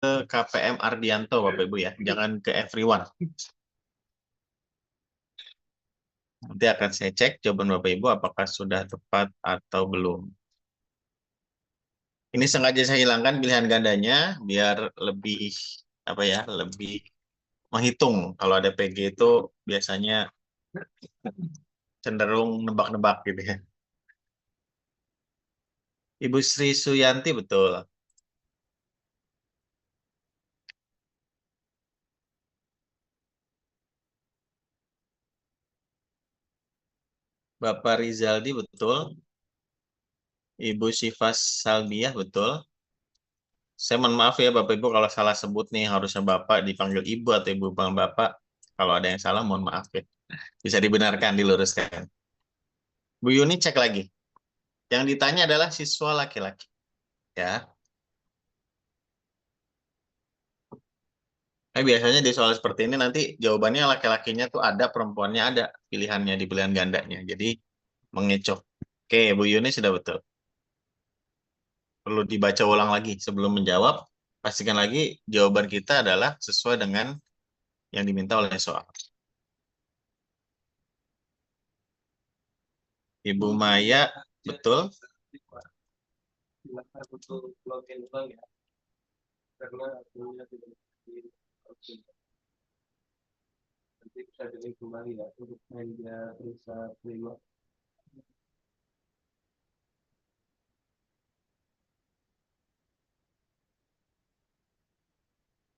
KPM Ardianto, Bapak Ibu ya. Jangan ke everyone. Nanti akan saya cek jawaban Bapak Ibu apakah sudah tepat atau belum. Ini sengaja saya hilangkan pilihan gandanya biar lebih apa ya, lebih menghitung. Kalau ada PG itu biasanya cenderung nebak-nebak gitu ya. Ibu Sri Suyanti betul. Bapak Rizaldi betul. Ibu Syifa Salbiah betul. Saya mohon maaf ya Bapak Ibu kalau salah sebut nih harusnya Bapak dipanggil Ibu atau Ibu panggil Bapak. Kalau ada yang salah mohon maaf ya. Bisa dibenarkan, diluruskan. Bu Yuni cek lagi. Yang ditanya adalah siswa laki-laki. Ya. Biasanya di soal seperti ini nanti jawabannya laki-lakinya tuh ada, perempuannya ada pilihannya di pilihan gandanya. Jadi mengecoh. Oke, Bu Yuni sudah betul. Perlu dibaca ulang lagi sebelum menjawab. Pastikan lagi jawaban kita adalah sesuai dengan yang diminta oleh soal. Ibu Maya betul.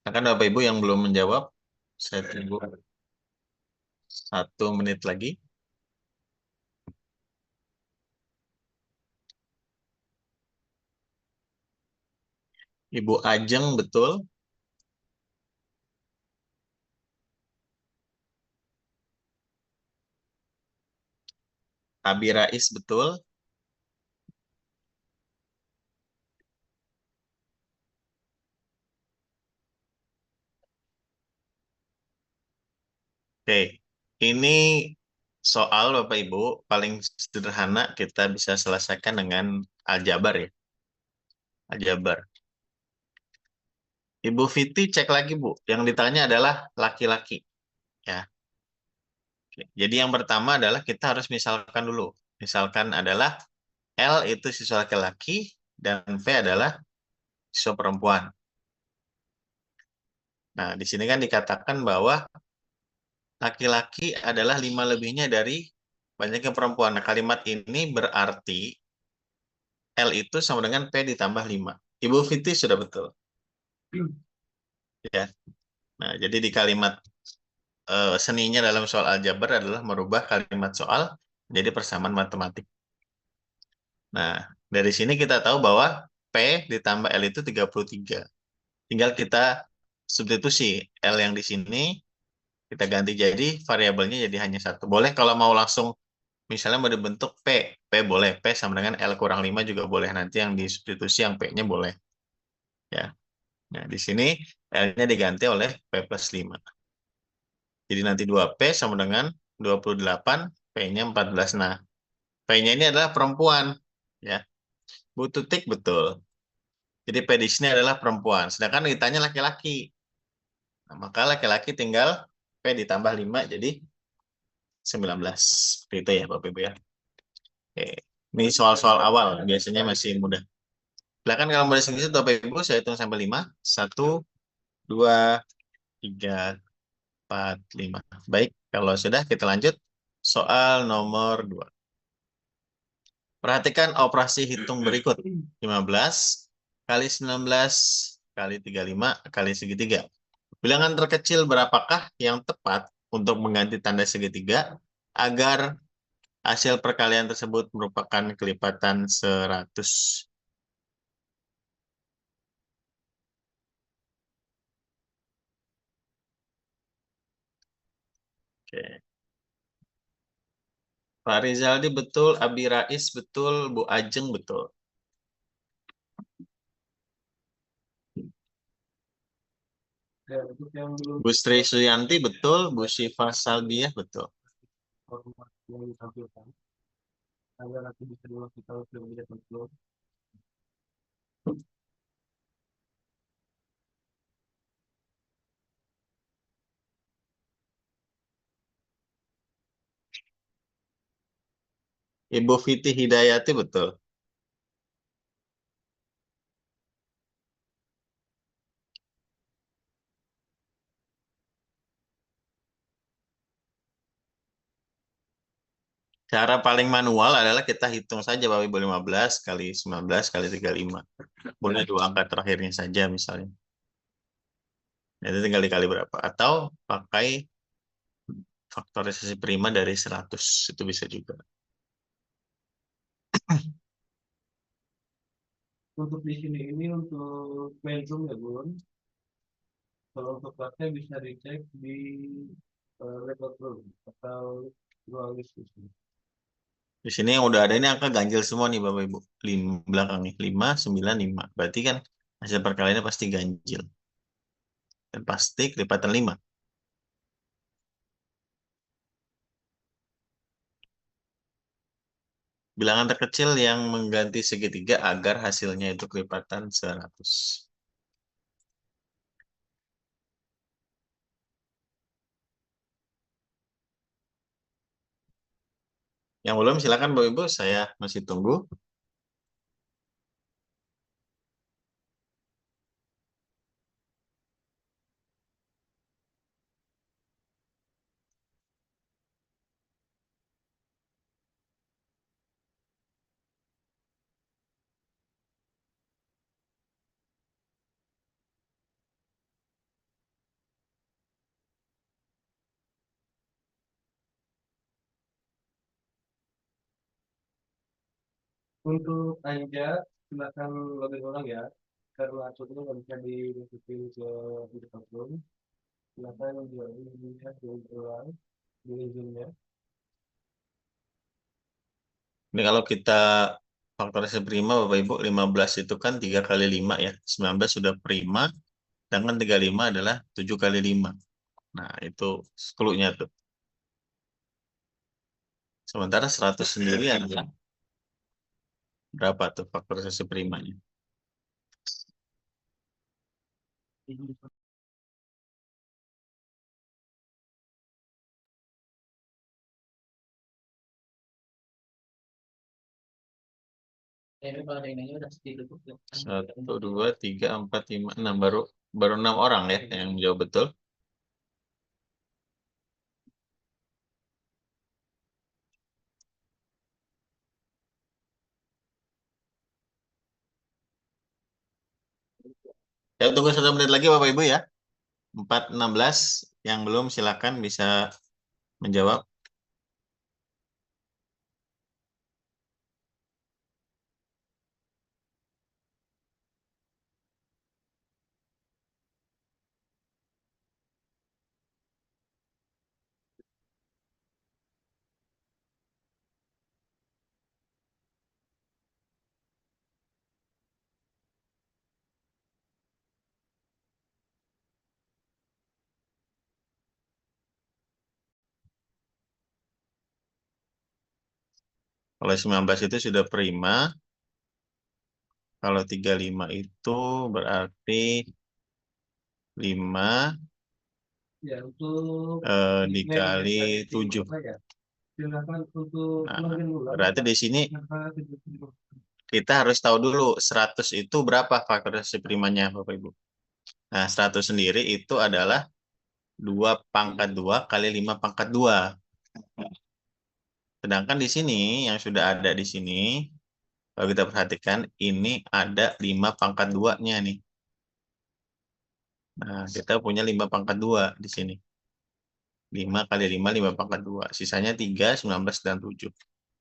Akan Bapak Ibu yang belum menjawab, saya tunggu 1 menit lagi. Ibu Ajeng betul. Abi Rais betul. Oke, ini soal Bapak Ibu paling sederhana kita bisa selesaikan dengan aljabar ya, aljabar. Ibu Fiti cek lagi Bu, yang ditanya adalah laki-laki ya. Oke, jadi yang pertama adalah kita harus misalkan dulu. Misalkan adalah L itu siswa laki-laki dan V adalah siswa perempuan. Nah, di sini kan dikatakan bahwa laki-laki adalah 5 lebihnya dari banyaknya perempuan. Nah, kalimat ini berarti L itu sama dengan P ditambah 5. Ibu Fiti sudah betul. Ya. Nah, jadi di kalimat seninya dalam soal aljabar adalah merubah kalimat soal menjadi persamaan matematik. Nah, dari sini kita tahu bahwa P ditambah L itu 33. Tinggal kita substitusi L yang di sini, kita ganti jadi variabelnya jadi hanya satu. Boleh kalau mau langsung misalnya mau dibentuk P boleh. P sama dengan L kurang 5 juga boleh. Nanti yang disubstitusi yang P-nya boleh. Ya. Nah, di sini L-nya diganti oleh P plus 5. Jadi nanti 2P sama dengan 28, P-nya 14. Nah, P-nya ini adalah perempuan. Ya, Bu Tutik betul. Jadi P di sini adalah perempuan. Sedangkan ditanya laki-laki. Nah, maka laki-laki tinggal P ditambah 5 jadi 19. Seperti itu ya Bapak Ibu ya. Oke. Ini soal-soal awal. Biasanya masih mudah. Silakan kalau mau disini Bapak Ibu, saya hitung sampai 5. 1, 2, 3, 4, 5. Baik, kalau sudah kita lanjut. Soal nomor 2. Perhatikan operasi hitung berikut. 15 kali 19 kali 35 kali segitiga. Bilangan terkecil berapakah yang tepat untuk mengganti tanda segitiga agar hasil perkalian tersebut merupakan kelipatan 100? Oke. Pak Rizaldi betul, Abi Rais betul, Bu Ajeng betul. Bu Sri Suyanti betul, Bu Syifa Salbiah betul. Ibu Fiti Hidayati betul. Cara paling manual adalah kita hitung saja Bapak Ibu 15 kali 19 kali 35. Boleh dua angka terakhirnya saja misalnya. Itu tinggal dikali berapa. Atau pakai faktorisasi prima dari 100. Itu bisa juga. Untuk di sini ini untuk mailroom ya Bun. Kalau untuk kelasnya bisa dicek di record room atau ruang diskusi. Di sini yang udah ada ini angka ganjil semua nih Bapak Ibu. 5, belakangnya 5, 9, 5. Berarti kan hasil perkaliannya pasti ganjil. Dan pasti kelipatan 5. Bilangan terkecil yang mengganti segitiga agar hasilnya itu kelipatan 100. Yang belum silakan Bapak Ibu, saya masih tunggu. Untuk Anja, silakan login ulang ya. Karena akunnya nggak bisa dimasukin ke record room. Silakan dilihat ulang di izinnya. Ini kalau kita faktorisasi prima Bapak Ibu, 15 itu kan 3 kali 5 ya. 19 sudah prima, sedangkan 35 adalah 7 kali 5. Nah, itu clue-nya tuh. Sementara 100 sendiri adalah berapa tuh faktorisasi primanya? Satu, dua, tiga, empat, lima, enam. Baru 6 orang ya yang jawab betul. Ya, tunggu 1 menit lagi Bapak Ibu ya. 4:16 yang belum silakan bisa menjawab. Kalau 19 itu sudah prima. Kalau 35 itu berarti 5 Ya, untuk dikali 7. ya. Silakan untuk Nah, login ulang. berarti di sini kita harus tahu dulu 100 itu berapa faktorisasi primanya Bapak Ibu. Nah, 100 sendiri itu adalah 2 pangkat 2 kali 5 pangkat 2. Sedangkan di sini yang sudah ada di sini, kalau kita perhatikan ini ada 5 pangkat 2-nya nih. Nah, kita punya 5 pangkat 2 di sini. 5 kali 5, 5 pangkat 2. Sisanya 3, 19, dan 7.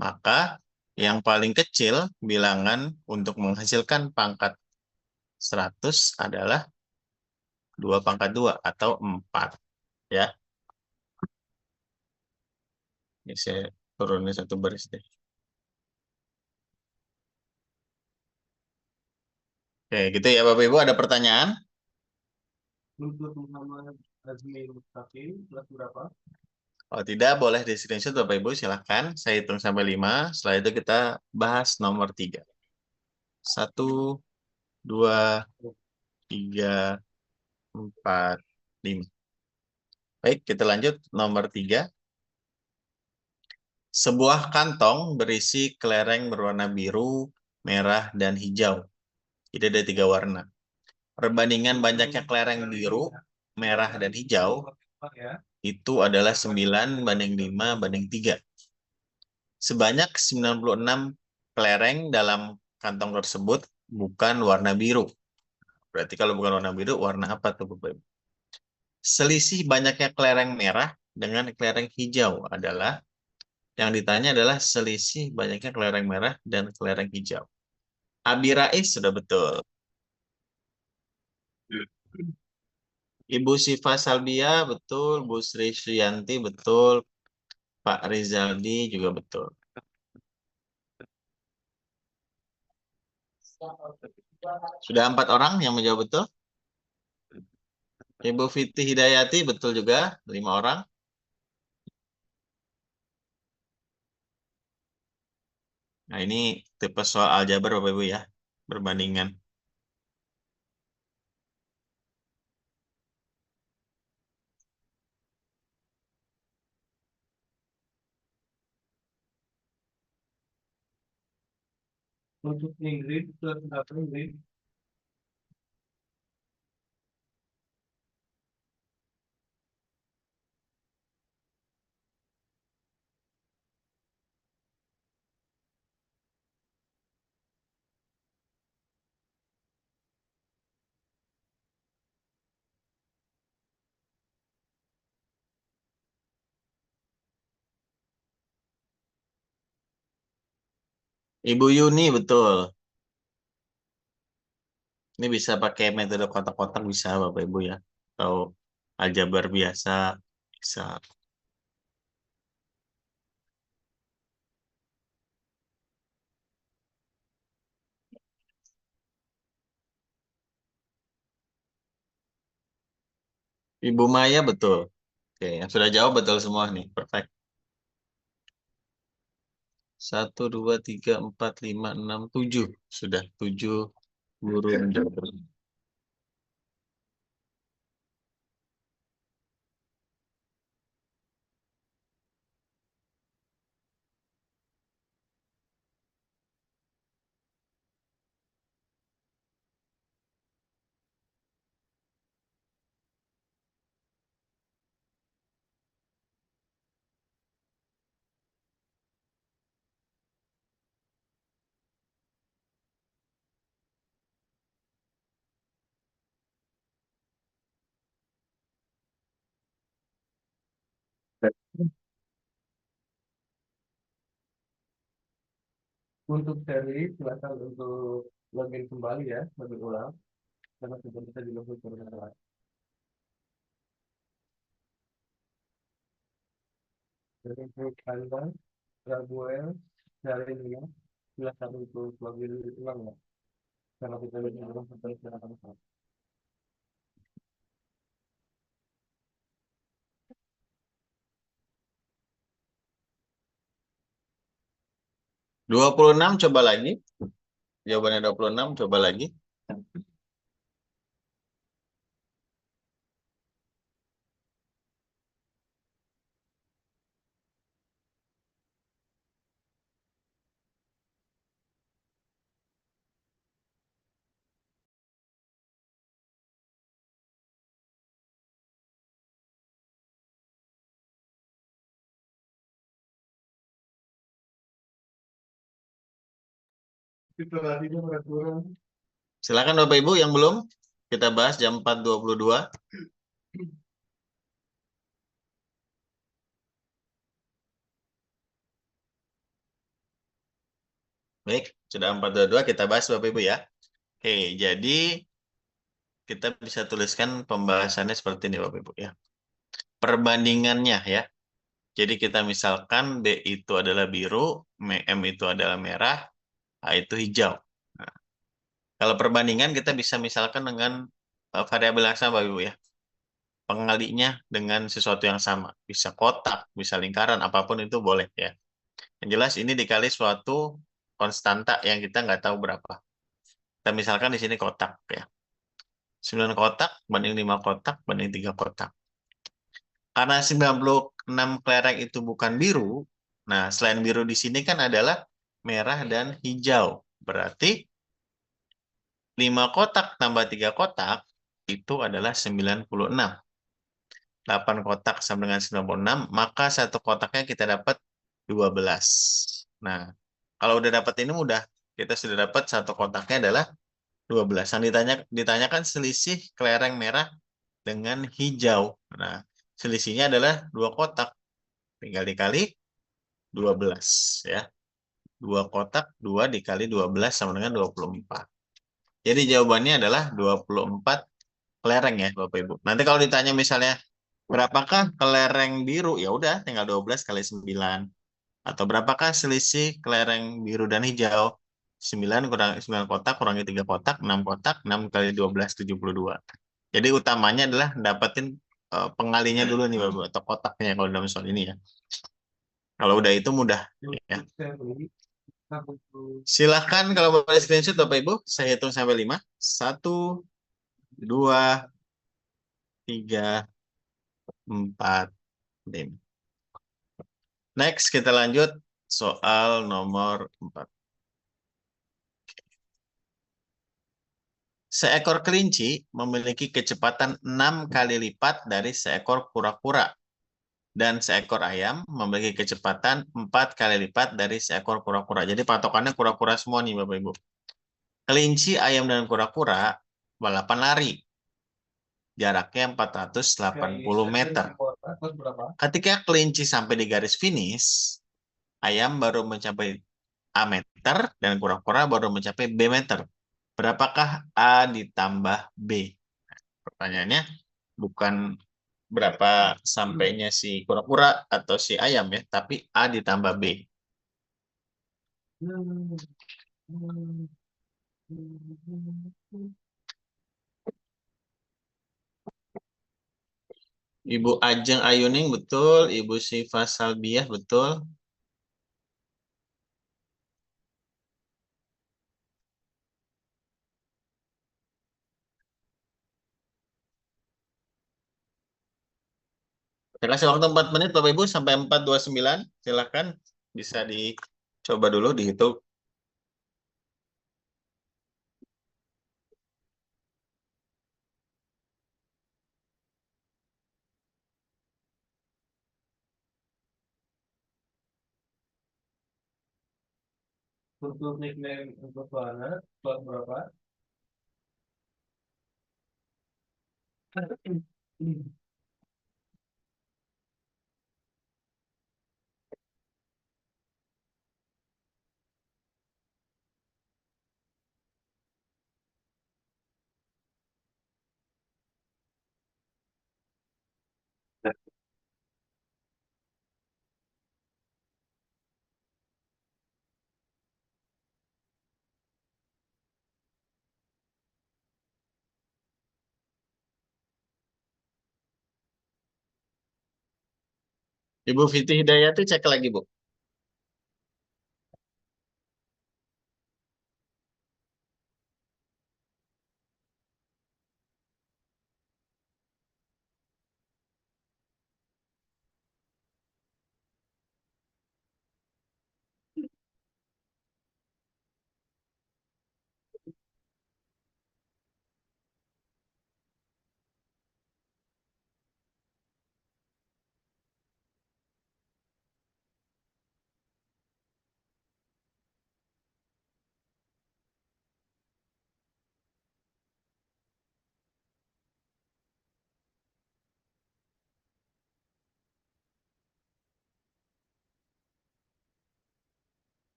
Maka yang paling kecil bilangan untuk menghasilkan pangkat 100 adalah 2 pangkat 2 atau 4. Ya, ini saya turunin satu baris deh. Oke, gitu ya Bapak Ibu, ada pertanyaan? untuk Muhammad Azmi Mustafi, kelas berapa? Kalau tidak, boleh di screenshot Bapak Ibu, silahkan. Saya hitung sampai 5. Setelah itu kita bahas nomor 3. 1, 2, 3, 4, 5. Baik, kita lanjut nomor 3. Sebuah kantong berisi kelereng berwarna biru, merah, dan hijau. Jadi ada 3 warna. Perbandingan banyaknya kelereng biru, merah, dan hijau itu adalah 9 banding 5 banding 3. Sebanyak 96 kelereng dalam kantong tersebut bukan warna biru. Berarti kalau bukan warna biru, warna apa tuh Bapak Ibu? Selisih banyaknya kelereng merah dengan kelereng hijau adalah, yang ditanya adalah selisih banyaknya kelereng merah dan kelereng hijau. Abi Rais sudah betul. Ibu Siva Salbia betul, Bu Sri Suyanti betul, Pak Rizaldi juga betul. Sudah 4 orang yang menjawab betul. Ibu Fiti Hidayati betul juga, 5 orang. Nah, ini tipe soal aljabar Bapak Ibu ya, perbandingan. Untuk Ingrid, terdapat Ingrid. Ibu Yuni betul. Ini bisa pakai metode kotak-kotak bisa Bapak Ibu ya. Atau aljabar biasa bisa. Ibu Maya betul. Oke, yang sudah jawab betul semua nih. Perfect. 1, 2, 3, 4, 5, 6, 7. Sudah 7 guru menjawab. Untuk seri, silakan untuk login kembali ya, login ulang. Karena sudah bisa di login kembali. Jadi untuk Anda, Raguel, Syarinia, silakan untuk login ulang ya. Karena kita login ulang sampai silakan. 26 coba lagi. Jawabannya 26 coba lagi. Kita lagi peraturan. Silakan Bapak Ibu yang belum kita bahas jam 4.22. Baik, sudah 4.22 kita bahas Bapak Ibu ya. Oke, jadi kita bisa tuliskan pembahasannya seperti ini Bapak Ibu ya. Perbandingannya ya. Jadi kita misalkan B itu adalah biru, M itu adalah merah, A itu hijau. Nah, kalau perbandingan kita bisa misalkan dengan variabel yang sama Bapak Ibu ya. Pengalinya dengan sesuatu yang sama. Bisa kotak, bisa lingkaran, apapun itu boleh ya. Yang jelas ini dikali suatu konstanta yang kita nggak tahu berapa. Kita misalkan di sini kotak ya. 9 kotak banding 5 kotak banding 3 kotak. Karena 96 kelereng itu bukan biru, Nah, selain biru di sini kan adalah merah dan hijau. Berarti 5 kotak tambah 3 kotak itu adalah 96. 8 kotak sama dengan 96, maka satu kotaknya kita dapat 12. Nah, kalau udah dapat ini mudah. Kita sudah dapat satu kotaknya adalah 12. Yang ditanyakan selisih kelereng merah dengan hijau. Nah, selisihnya adalah 2 kotak. Tinggal dikali 12 ya. 2 kotak, 2 dikali 12 sama dengan 24. Jadi jawabannya adalah 24 kelereng ya, Bapak Ibu. Nanti kalau ditanya misalnya berapakah kelereng biru? Ya udah, tinggal 12 kali 9. Atau berapakah selisih kelereng biru dan hijau? 9 kurang 9 kotak kurangi 3 kotak, 6 kotak, 6 kali 12 72. Jadi utamanya adalah dapetin pengalinya dulu nih Bapak, atau kotaknya kalau dalam soal ini ya. Kalau udah itu mudah ya. Silahkan kalau mau screenshot Bapak Ibu, saya hitung sampai 5. 1, 2, 3, 4, 5. Next kita lanjut soal nomor 4. Seekor kelinci memiliki kecepatan 6 kali lipat dari seekor kura-kura. Dan seekor ayam memiliki kecepatan 4 kali lipat dari seekor kura-kura. Jadi patokannya kura-kura semua nih Bapak Ibu. Kelinci, ayam, dan kura-kura balapan lari. Jaraknya 480 meter. Ketika kelinci sampai di garis finish, ayam baru mencapai A meter dan kura-kura baru mencapai B meter. Berapakah A ditambah B? Pertanyaannya bukan berapa sampainya si kura-kura atau si ayam ya, tapi A ditambah B. Ibu Ajeng Ayuning betul, Ibu Syifa Salbiah betul. Saya kasih waktu 4 menit Bapak Ibu sampai 4:29. Silakan bisa dicoba dulu dihitung. Untuk nickname untuk Fana, kelas berapa? Ibu Fiti Hidayati cek lagi Bu.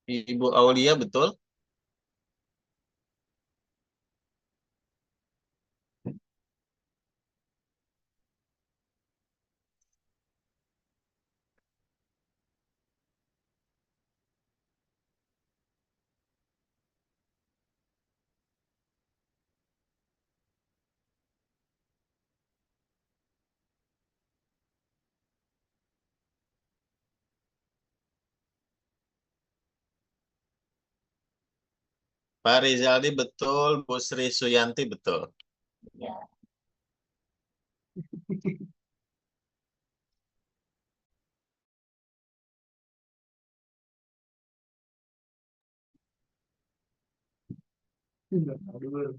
Ibu Aulia betul. Pak Rizaldi betul, Bu Sri Suyanti betul. Aduh.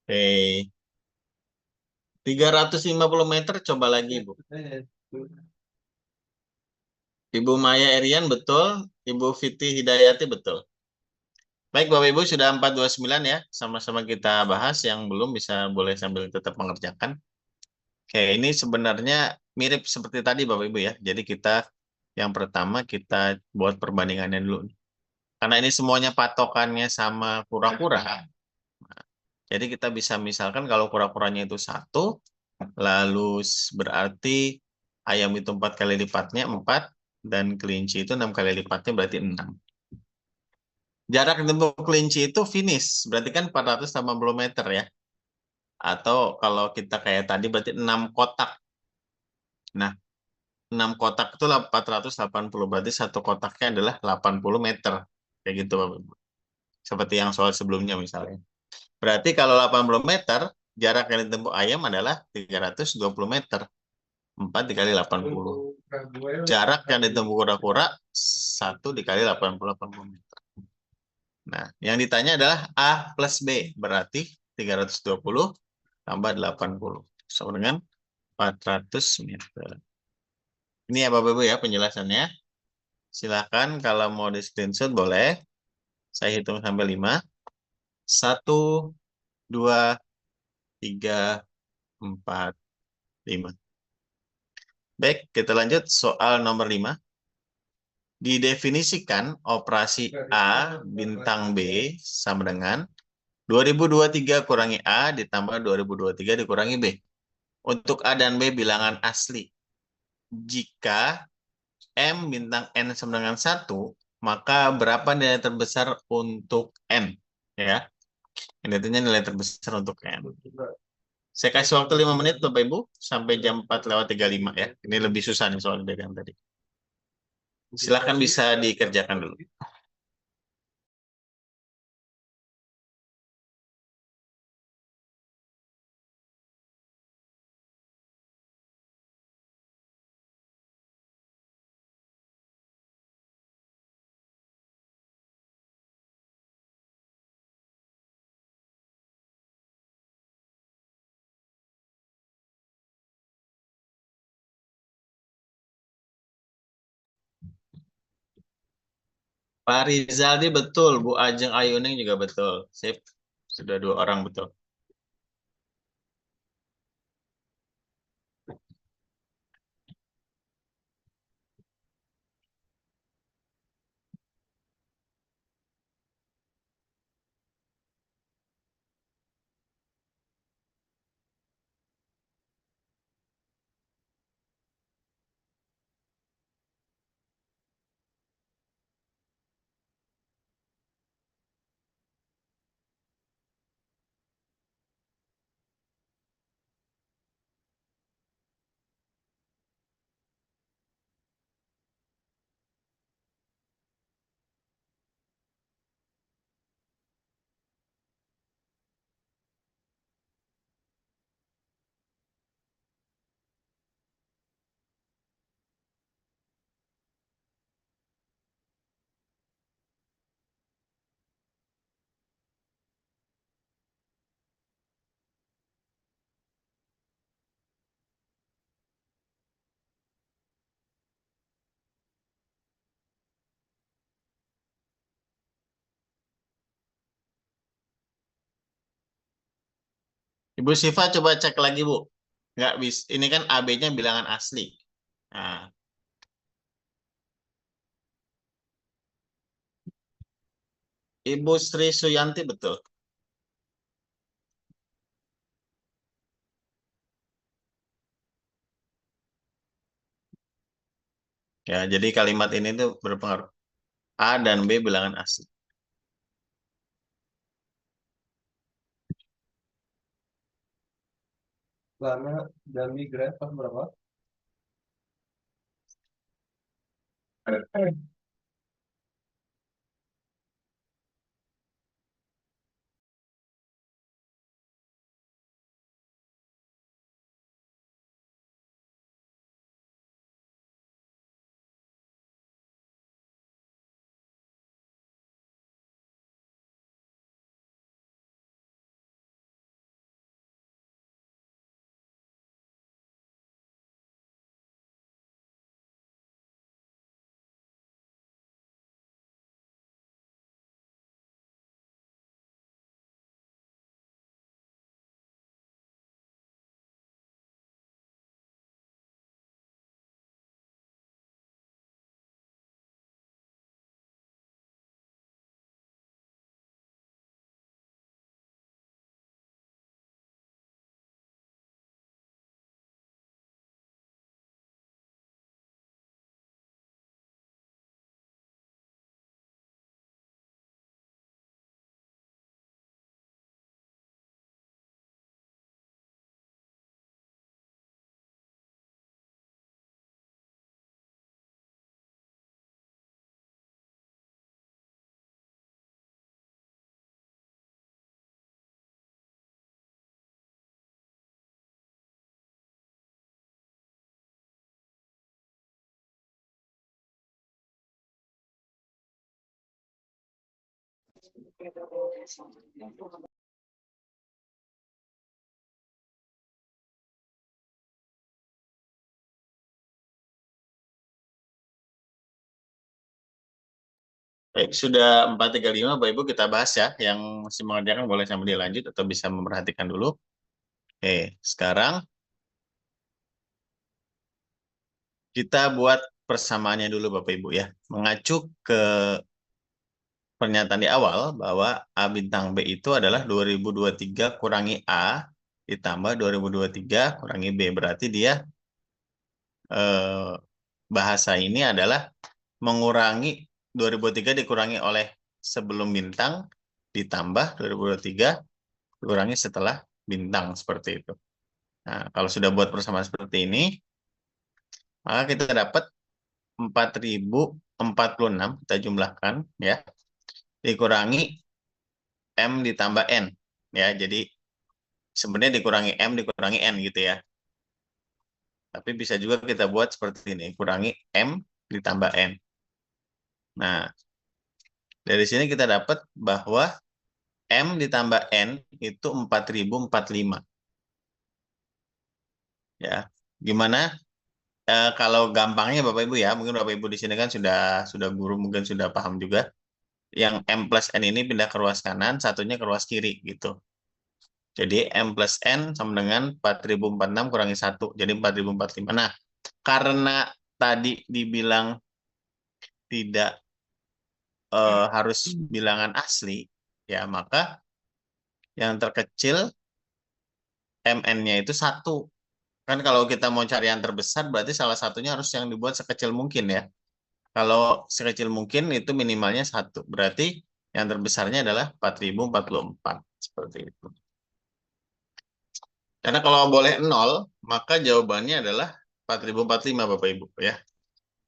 Oke, 350 meter coba lagi, Bu. Ibu Maya Erian betul, Ibu Fiti Hidayati betul. Baik, Bapak Ibu sudah 429 ya. Sama-sama kita bahas, yang belum bisa boleh sambil tetap mengerjakan. Oke, ini sebenarnya mirip seperti tadi Bapak Ibu ya. Jadi kita yang pertama kita buat perbandingannya dulu. Karena ini semuanya patokannya sama kura-kura. Jadi kita bisa misalkan kalau kura-kuranya itu satu, lalu berarti ayam itu 4 kali lipatnya 4, dan kelinci itu 6 kali lipatnya berarti 6. Jarak tempuh kelinci itu finish, berarti kan 480 meter ya. Atau kalau kita kayak tadi berarti 6 kotak. Nah, 6 kotak itu 480, berarti satu kotaknya adalah 80 meter. Kayak gitu, Bapak Ibu. Seperti yang soal sebelumnya misalnya. Berarti kalau 80 meter, jarak yang ditempuh ayam adalah 320 meter. 4 dikali 80. Jarak yang ditempuh kura-kura 1 dikali 80, 80 meter. Nah, yang ditanya adalah A plus B. Berarti 320 tambah 80. Sama dengan 400 meter. Ini ya Bapak Ibu ya penjelasannya. Silahkan kalau mau di screenshot boleh. Saya hitung sampai 5. 1, 2, 3, 4, 5. Baik, kita lanjut soal nomor 5. Didefinisikan operasi A bintang B sama dengan 2023 kurangi A ditambah 2023 dikurangi B. Untuk A dan B bilangan asli. Jika M bintang N sama dengan 1, maka berapa nilai terbesar untuk N? Ya, ini nilai terbesar untuk N. Saya kasih waktu 5 menit Bapak Ibu sampai jam 4:35 ya. Ini lebih susah nih soal dari yang tadi. Silahkan bisa dikerjakan dulu. Pak Rizaldi betul, Bu Ajeng Ayuning juga betul. Sip, sudah 2 orang betul. Ibu Siva coba cek lagi, Bu. Nggak bisa. Ini kan AB-nya bilangan asli. Nah, Ibu Sri Suyanti, betul. Ya, jadi kalimat ini tuh berpengaruh. A dan B bilangan asli. Lana dan Migran pas berapa? Baik, sudah 4:35, Bapak Ibu kita bahas ya. Yang masih mengerjakan boleh sambil dilanjut atau bisa memperhatikan dulu. Oke, sekarang kita buat persamaannya dulu Bapak Ibu ya. Mengacu ke pernyataan di awal bahwa A bintang B itu adalah 2023 kurangi A ditambah 2023 kurangi B. Berarti dia bahasa ini adalah mengurangi 2023 dikurangi oleh sebelum bintang ditambah 2023 dikurangi setelah bintang seperti itu. Nah, kalau sudah buat persamaan seperti ini, maka kita dapat 4046 kita jumlahkan ya, dikurangi M ditambah N. Ya, jadi sebenarnya dikurangi M dikurangi N gitu ya. Tapi bisa juga kita buat seperti ini, kurangi M ditambah N. Nah, dari sini kita dapat bahwa M ditambah N itu 4045. Ya, gimana? Kalau gampangnya Bapak Ibu ya, mungkin Bapak Ibu di sini kan sudah guru, mungkin sudah paham juga. Yang M plus N ini pindah ke ruas kanan, satunya ke ruas kiri gitu. Jadi M plus N sama dengan 4046 kurangi 1, jadi 4045. Nah, karena tadi dibilang tidak harus bilangan asli, ya maka yang terkecil MN-nya itu 1. Kan kalau kita mau cari yang terbesar, berarti salah satunya harus yang dibuat sekecil mungkin ya. Kalau sekecil mungkin itu minimalnya 1. Berarti yang terbesarnya adalah 4044. Seperti itu. Karena kalau boleh 0, maka jawabannya adalah 4045 Bapak Ibu ya.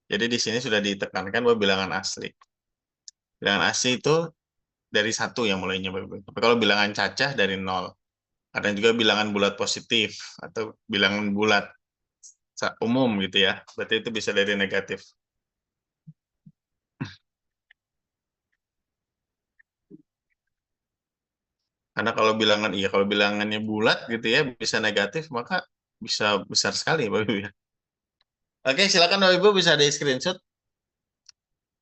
Jadi di sini sudah ditekankan bahwa bilangan asli. Bilangan asli itu dari 1 yang mulainya Bapak Ibu. Tapi kalau bilangan cacah dari 0. Ada juga bilangan bulat positif atau bilangan bulat umum gitu ya. Berarti itu bisa dari negatif. Karena kalau bilangan kalau bilangannya bulat gitu ya, bisa negatif, maka bisa besar sekali Bapak Ibu ya. Oke, silakan Bapak Ibu bisa di screenshot.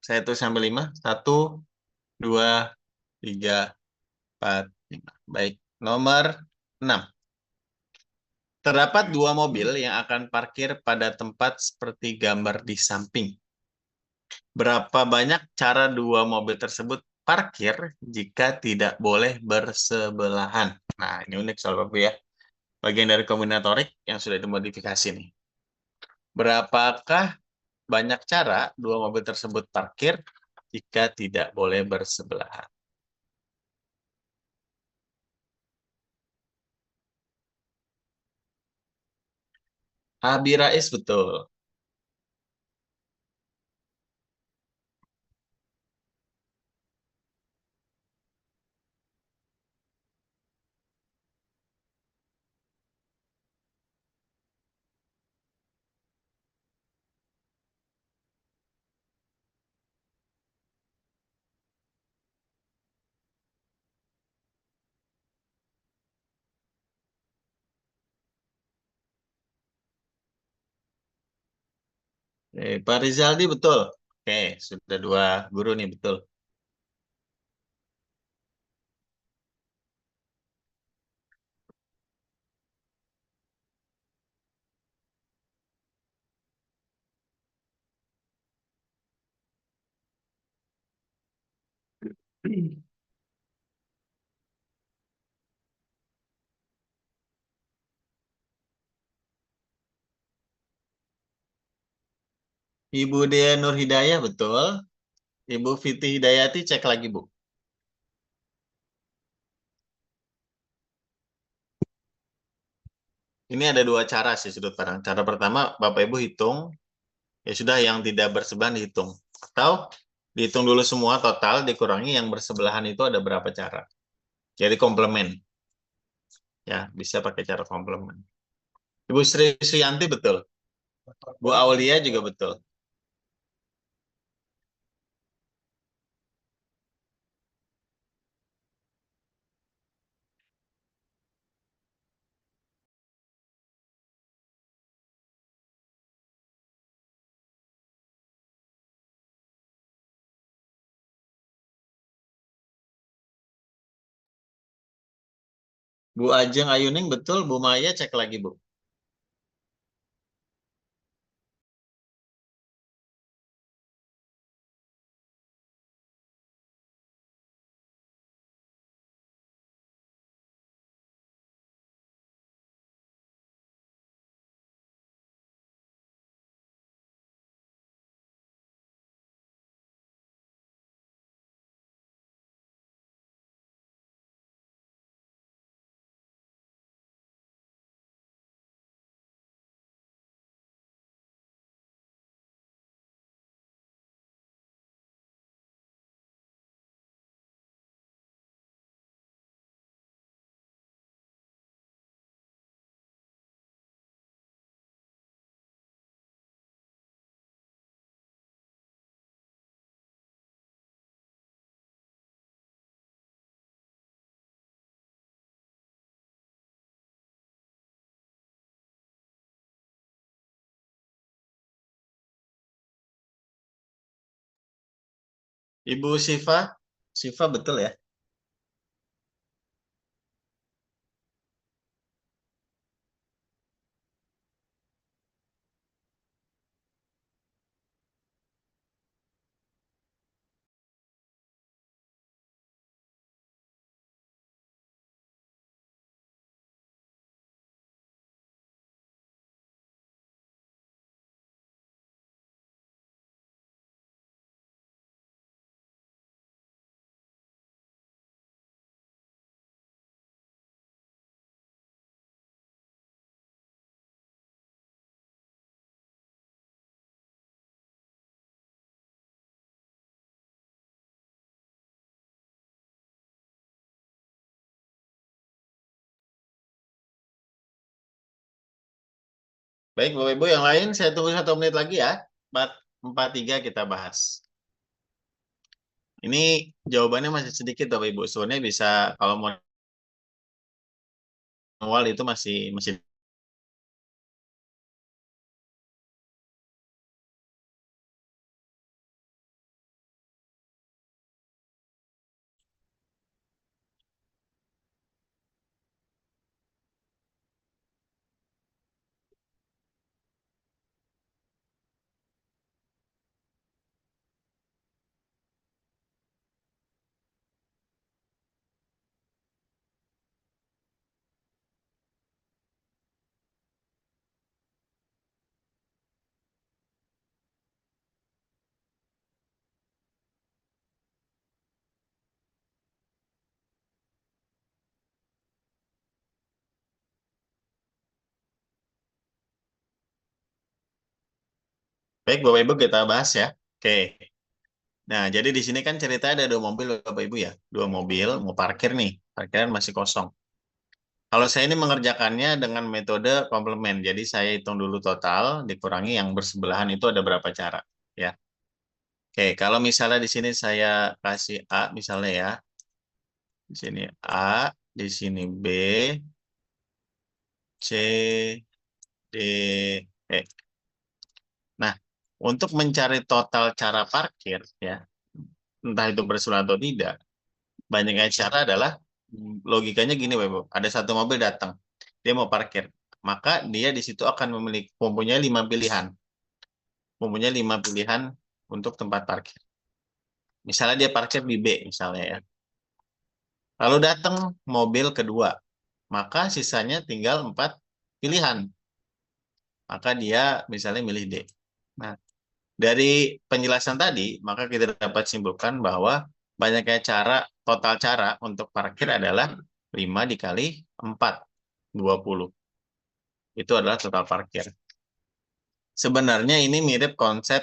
Saya tulis sampai 5. 1, 2, 3, 4, 5. Baik, nomor 6. Terdapat 2 mobil yang akan parkir pada tempat seperti gambar di samping. Berapa banyak cara 2 mobil tersebut parkir jika tidak boleh bersebelahan. Nah, ini unik soal Bapak ya. Bagian dari kombinatorik yang sudah dimodifikasi nih. Berapakah banyak cara dua mobil tersebut parkir jika tidak boleh bersebelahan? Abi Rais betul. Pak Rizaldi betul. Oke, sudah dua guru nih betul. Ibu Dea Nur Hidayah betul. Ibu Fiti Hidayati cek lagi Bu. Ini ada dua cara sih sudut pandang. Cara pertama Bapak Ibu hitung, ya sudah yang tidak bersebelahan dihitung. Atau dihitung dulu semua total dikurangi yang bersebelahan itu ada berapa cara. Jadi komplement. Ya, bisa pakai cara komplement. Ibu Sri Suyanti betul. Bu Aulia juga betul. Bu Ajeng Ayuning betul. Bu Maya cek lagi Bu. Ibu Siva, Siva betul ya. Baik Bapak Ibu yang lain saya tunggu 1 menit lagi ya. 443 kita bahas. Ini jawabannya masih sedikit Bapak Ibu. Sebenarnya bisa kalau mau awal itu masih Baik, Bapak Ibu kita bahas ya. Oke. Nah, jadi di sini kan ceritanya ada dua mobil Bapak Ibu ya. Dua mobil mau parkir nih. Parkiran masih kosong. Kalau saya ini mengerjakannya dengan metode komplement. Jadi saya hitung dulu total dikurangi yang bersebelahan itu ada berapa cara ya. Oke, kalau misalnya di sini saya kasih A misalnya ya. Di sini A, di sini B, C, D, E. Nah, untuk mencari total cara parkir ya, entah itu bersebelahan atau tidak, banyaknya cara adalah logikanya gini, Bapak Ibu. Ada satu mobil datang, dia mau parkir, maka dia di situ akan mempunyai 5 pilihan, untuk tempat parkir. Misalnya dia parkir di B, misalnya ya. Lalu datang mobil kedua, maka sisanya tinggal 4 pilihan. Maka dia misalnya milih D. Nah, dari penjelasan tadi, maka kita dapat simpulkan bahwa banyaknya total cara untuk parkir adalah 5 dikali 4, 20. Itu adalah total parkir. Sebenarnya ini mirip konsep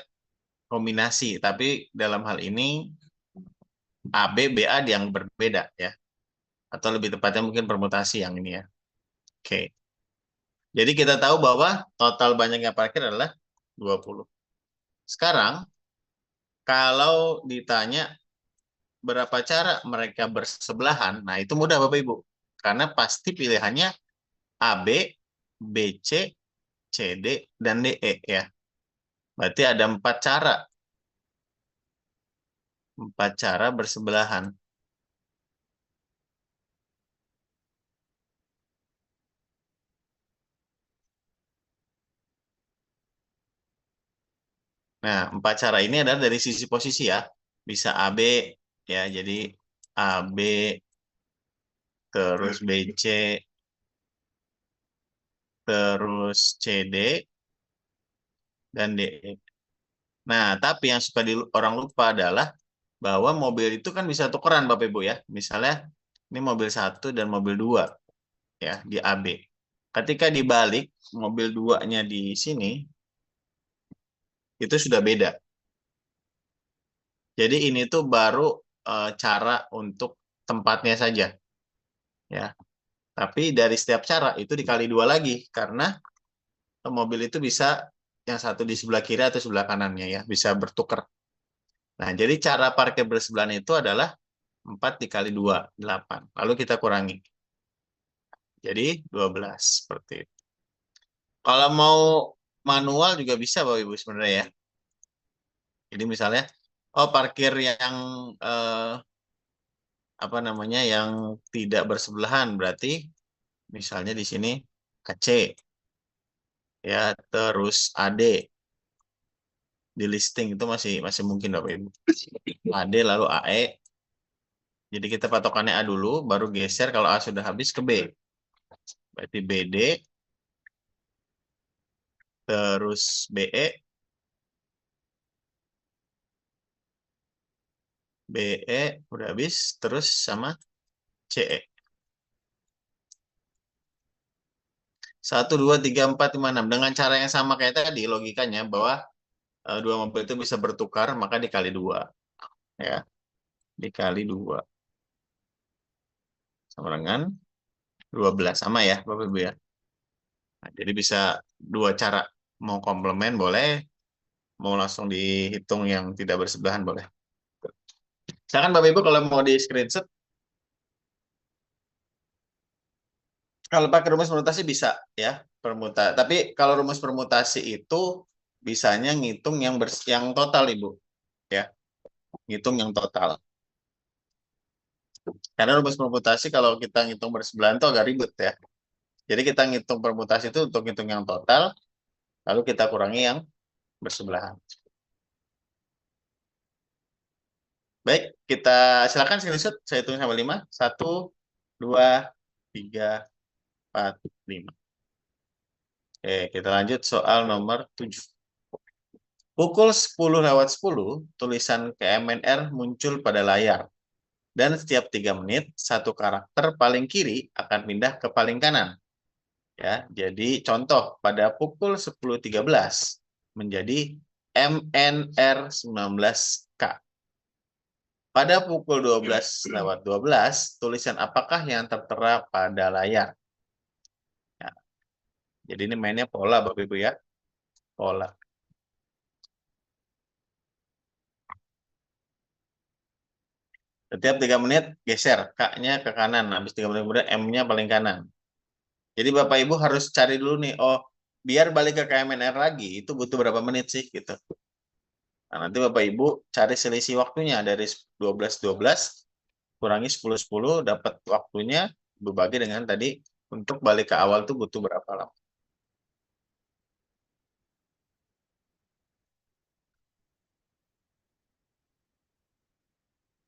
kombinasi, tapi dalam hal ini A, B, BA yang berbeda ya. Atau lebih tepatnya mungkin permutasi yang ini ya. Oke. Jadi kita tahu bahwa total banyaknya parkir adalah 20. Sekarang, kalau ditanya berapa cara mereka bersebelahan, nah itu mudah Bapak Ibu. Karena pasti pilihannya AB, BC, CD, dan DE ya. Berarti ada 4 cara. 4 cara bersebelahan. Nah, 4 cara ini adalah dari sisi posisi ya. Bisa AB ya, jadi AB terus BC terus CD dan DE. Nah, tapi yang suka orang lupa adalah bahwa mobil itu kan bisa tukeran Bapak Ibu ya. Misalnya ini mobil 1 dan mobil 2 ya di AB. Ketika dibalik mobil 2-nya di sini itu sudah beda. Jadi ini tuh baru cara untuk tempatnya saja ya. Tapi dari setiap cara itu dikali 2 lagi karena mobil itu bisa yang satu di sebelah kiri atau sebelah kanannya ya, bisa bertukar. Nah, jadi cara parkir bersebelahan itu adalah 4 dikali 2, 8. Lalu kita kurangi. Jadi 12 seperti itu. Kalau mau manual juga bisa Bapak Ibu sebenarnya ya. Jadi misalnya parkir yang eh, apa namanya yang tidak bersebelahan berarti misalnya di sini AC ya terus AD di listing itu masih masih mungkin Bapak Ibu. AD lalu AE. Jadi kita patokannya A dulu baru geser kalau A sudah habis ke B. Berarti BD terus BE, BE udah habis, terus sama CE. 1, 2, 3, 4, 5, 6. Dengan cara yang sama kayak tadi, logikanya bahwa dua mobil itu bisa bertukar, maka dikali 2. Ya, dikali 2. Sama dengan 12. Sama ya, Bapak Ibu ya. Nah, jadi bisa 2 cara. Mau komplement boleh, mau langsung dihitung yang tidak bersebelahan boleh. Silakan Bapak Ibu kalau mau di screenshot. Kalau pakai rumus permutasi bisa ya, Tapi kalau rumus permutasi itu bisanya ngitung yang total Ibu, ya. Ngitung yang total. Karena rumus permutasi kalau kita ngitung bersebelahan itu agak ribet ya. Jadi kita ngitung permutasi itu untuk ngitung yang total, lalu kita kurangi yang bersebelahan. Baik, kita silakan screenshot. Saya hitung sampai 5. 1, 2, 3, 4, 5. Oke, kita lanjut soal nomor 7. Pukul 10:10, tulisan KMNR muncul pada layar. Dan setiap 3 menit, satu karakter paling kiri akan pindah ke paling kanan. Ya, jadi contoh pada pukul 10:13 menjadi MNR19K. Pada pukul 12:12, tulisan apakah yang tertera pada layar? Ya, jadi ini mainnya pola, Bapak Ibu ya. Pola. Setiap 3 menit geser K-nya ke kanan. Habis 3 menit kemudian M-nya paling kanan. Jadi Bapak Ibu harus cari dulu nih, oh biar balik ke KMNR lagi, itu butuh berapa menit sih gitu. Nah, nanti Bapak Ibu cari selisih waktunya dari 12:12 kurangi 10:10 dapat waktunya, Ibu bagi dengan tadi untuk balik ke awal tuh butuh berapa lama.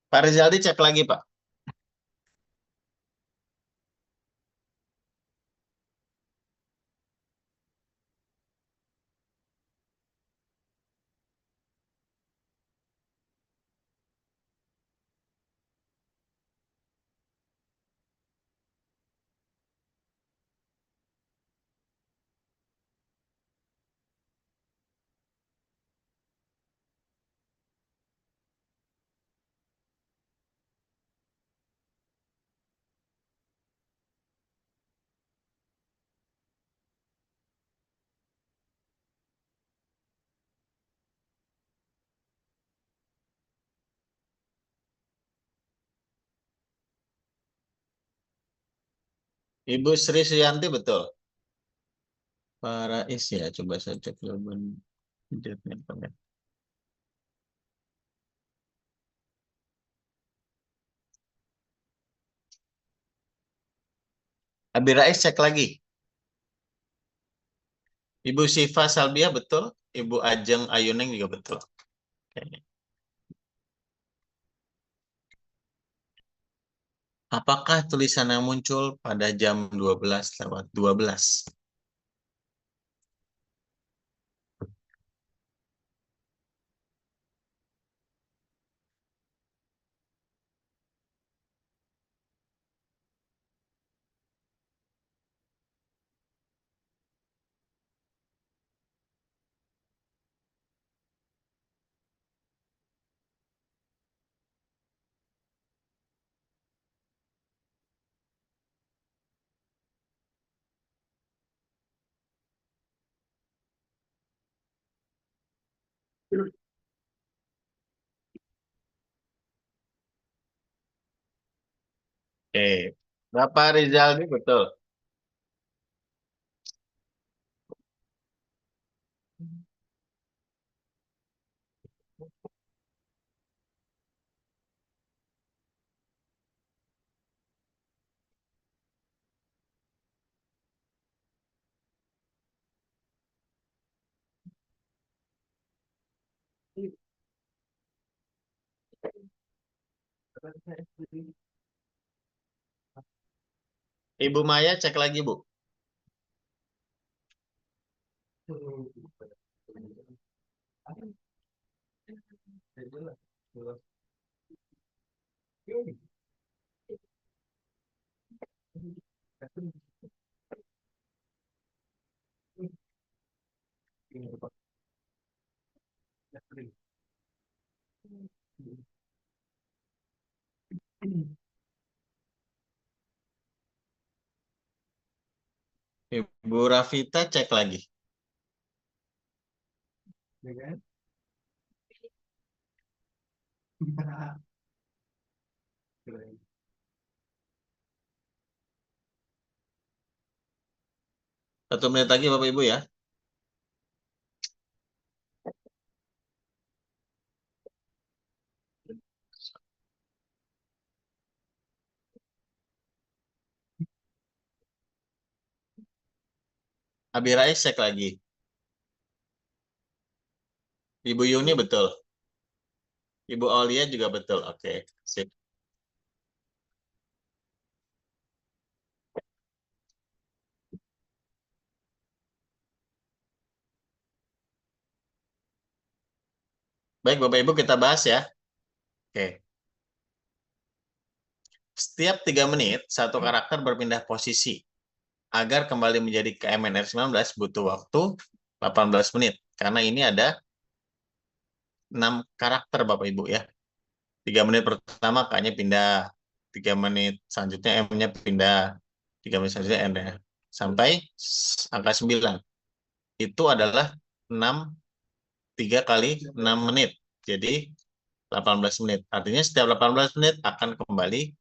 Pak Rizaldi cek lagi, Pak. Ibu Sri Suyanti betul. Pak Rais ya, coba saya cek jawaban jawabnya. Abi Rais cek lagi. Ibu Siva Salbia betul. Ibu Ajeng Ayuneng juga betul. Oke. Apakah tulisan yang muncul pada jam 12:12? Oke. Bapak Rizaldi betul. Ibu Maya cek lagi, Bu. Ibu Rafita cek lagi. Satu menit lagi Bapak Ibu ya. Abi Rais cek lagi. Ibu Yuni betul. Ibu Aulia juga betul. Oke, sip. Baik Bapak Ibu kita bahas ya. Oke. Setiap 3 menit, satu karakter berpindah posisi. Agar kembali menjadi KMNR 19 butuh waktu 18 menit. Karena ini ada 6 karakter Bapak Ibu ya. 3 menit pertama K-nya pindah, 3 menit selanjutnya M-nya pindah, 3 menit selanjutnya N-nya. Sampai angka 9. Itu adalah 6, 3 kali 6 menit. Jadi 18 menit. Artinya setiap 18 menit akan kembali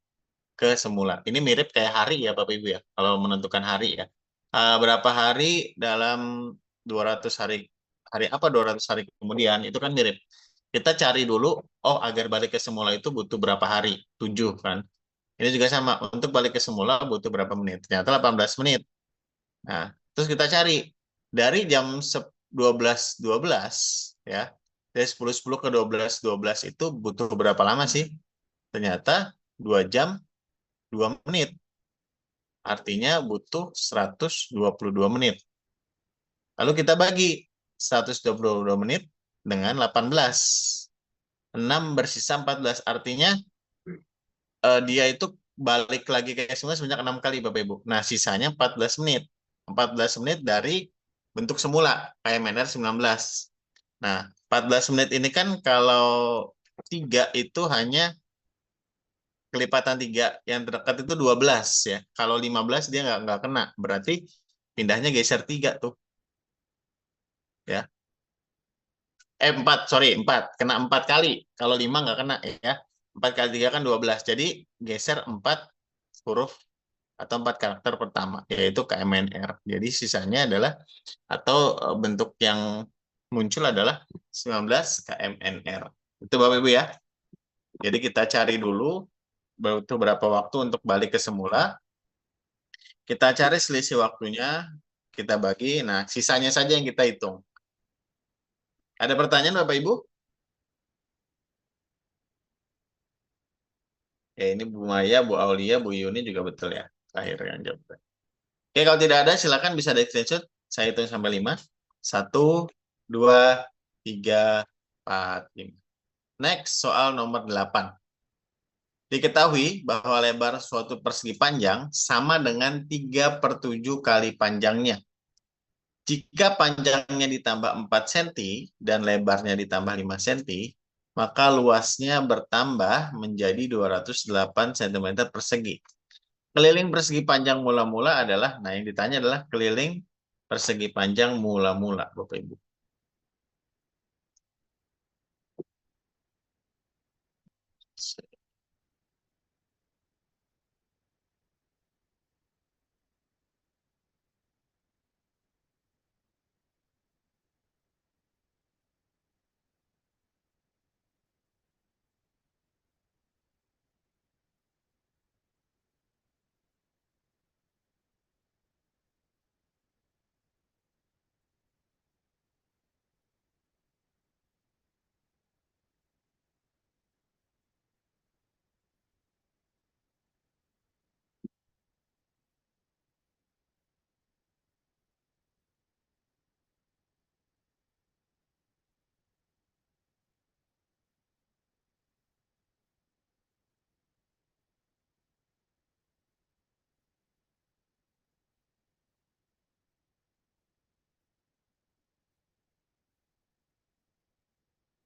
ke semula. Ini mirip kayak hari ya Bapak Ibu ya. Kalau menentukan hari ya. Berapa hari dalam 200 hari, hari apa 200 hari kemudian itu kan mirip. Kita cari dulu, oh agar balik ke semula itu butuh berapa hari? 7 kan. Ini juga sama, untuk balik ke semula butuh berapa menit? Ternyata 18 menit. Nah, terus kita cari dari jam 12.12 ya. Dari 10.10 ke 12.12 itu butuh berapa lama sih? Ternyata 2 jam 2 menit. Artinya butuh 122 menit. Lalu kita bagi 122 menit dengan 18. 6 bersisa 14. Artinya dia itu balik lagi ke semula sebanyak 6 kali Bapak Ibu. Nah, sisanya 14 menit. 14 menit dari bentuk semula, KMNR 19. Nah, 14 menit ini kan kalau 3 itu hanya kelipatan 3, yang terdekat itu 12 ya. Kalau 15 dia nggak kena, berarti pindahnya geser 3 tuh ya. 4, sorry, 4. Kena 4 kali. Kalau 5 nggak kena ya. 4 kali 3 kan 12. Jadi geser 4 huruf atau 4 karakter pertama, yaitu KMNR. Jadi sisanya adalah, atau bentuk yang muncul adalah 19 KMNR. Itu Bapak Ibu ya. Jadi kita cari dulu butuh berapa waktu untuk balik ke semula. Kita cari selisih waktunya, kita bagi. Nah, sisanya saja yang kita hitung. Ada pertanyaan Bapak Ibu? Ya, ini Bu Maya, Bu Aulia, Bu Yuni juga betul ya. Terakhir yang jawab. Oke, kalau tidak ada silakan bisa di screenshot. Saya hitung sampai 5. 1, 2, 3, 4, 5. Next, soal nomor 8. Diketahui bahwa lebar suatu persegi panjang sama dengan 3/7 kali panjangnya. Jika panjangnya ditambah 4 cm dan lebarnya ditambah 5 cm, maka luasnya bertambah menjadi 208 cm persegi. Keliling persegi panjang mula-mula adalah, nah yang ditanya adalah keliling persegi panjang mula-mula, Bapak Ibu.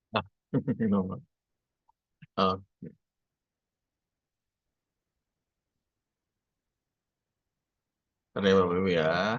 Ah, oh, oke, Bapak Ibu ya.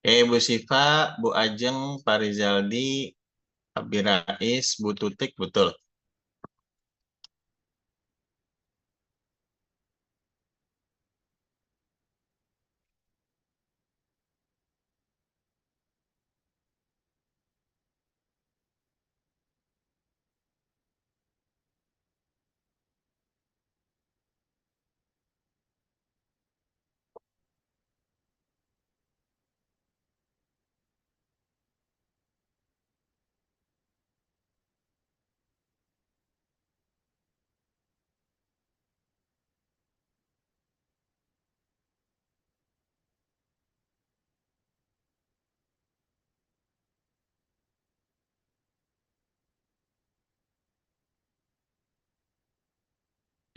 Oke, Bu Siva, Bu Ajeng, Pak Rizaldi, Abi Rais, Bu Tutik, betul.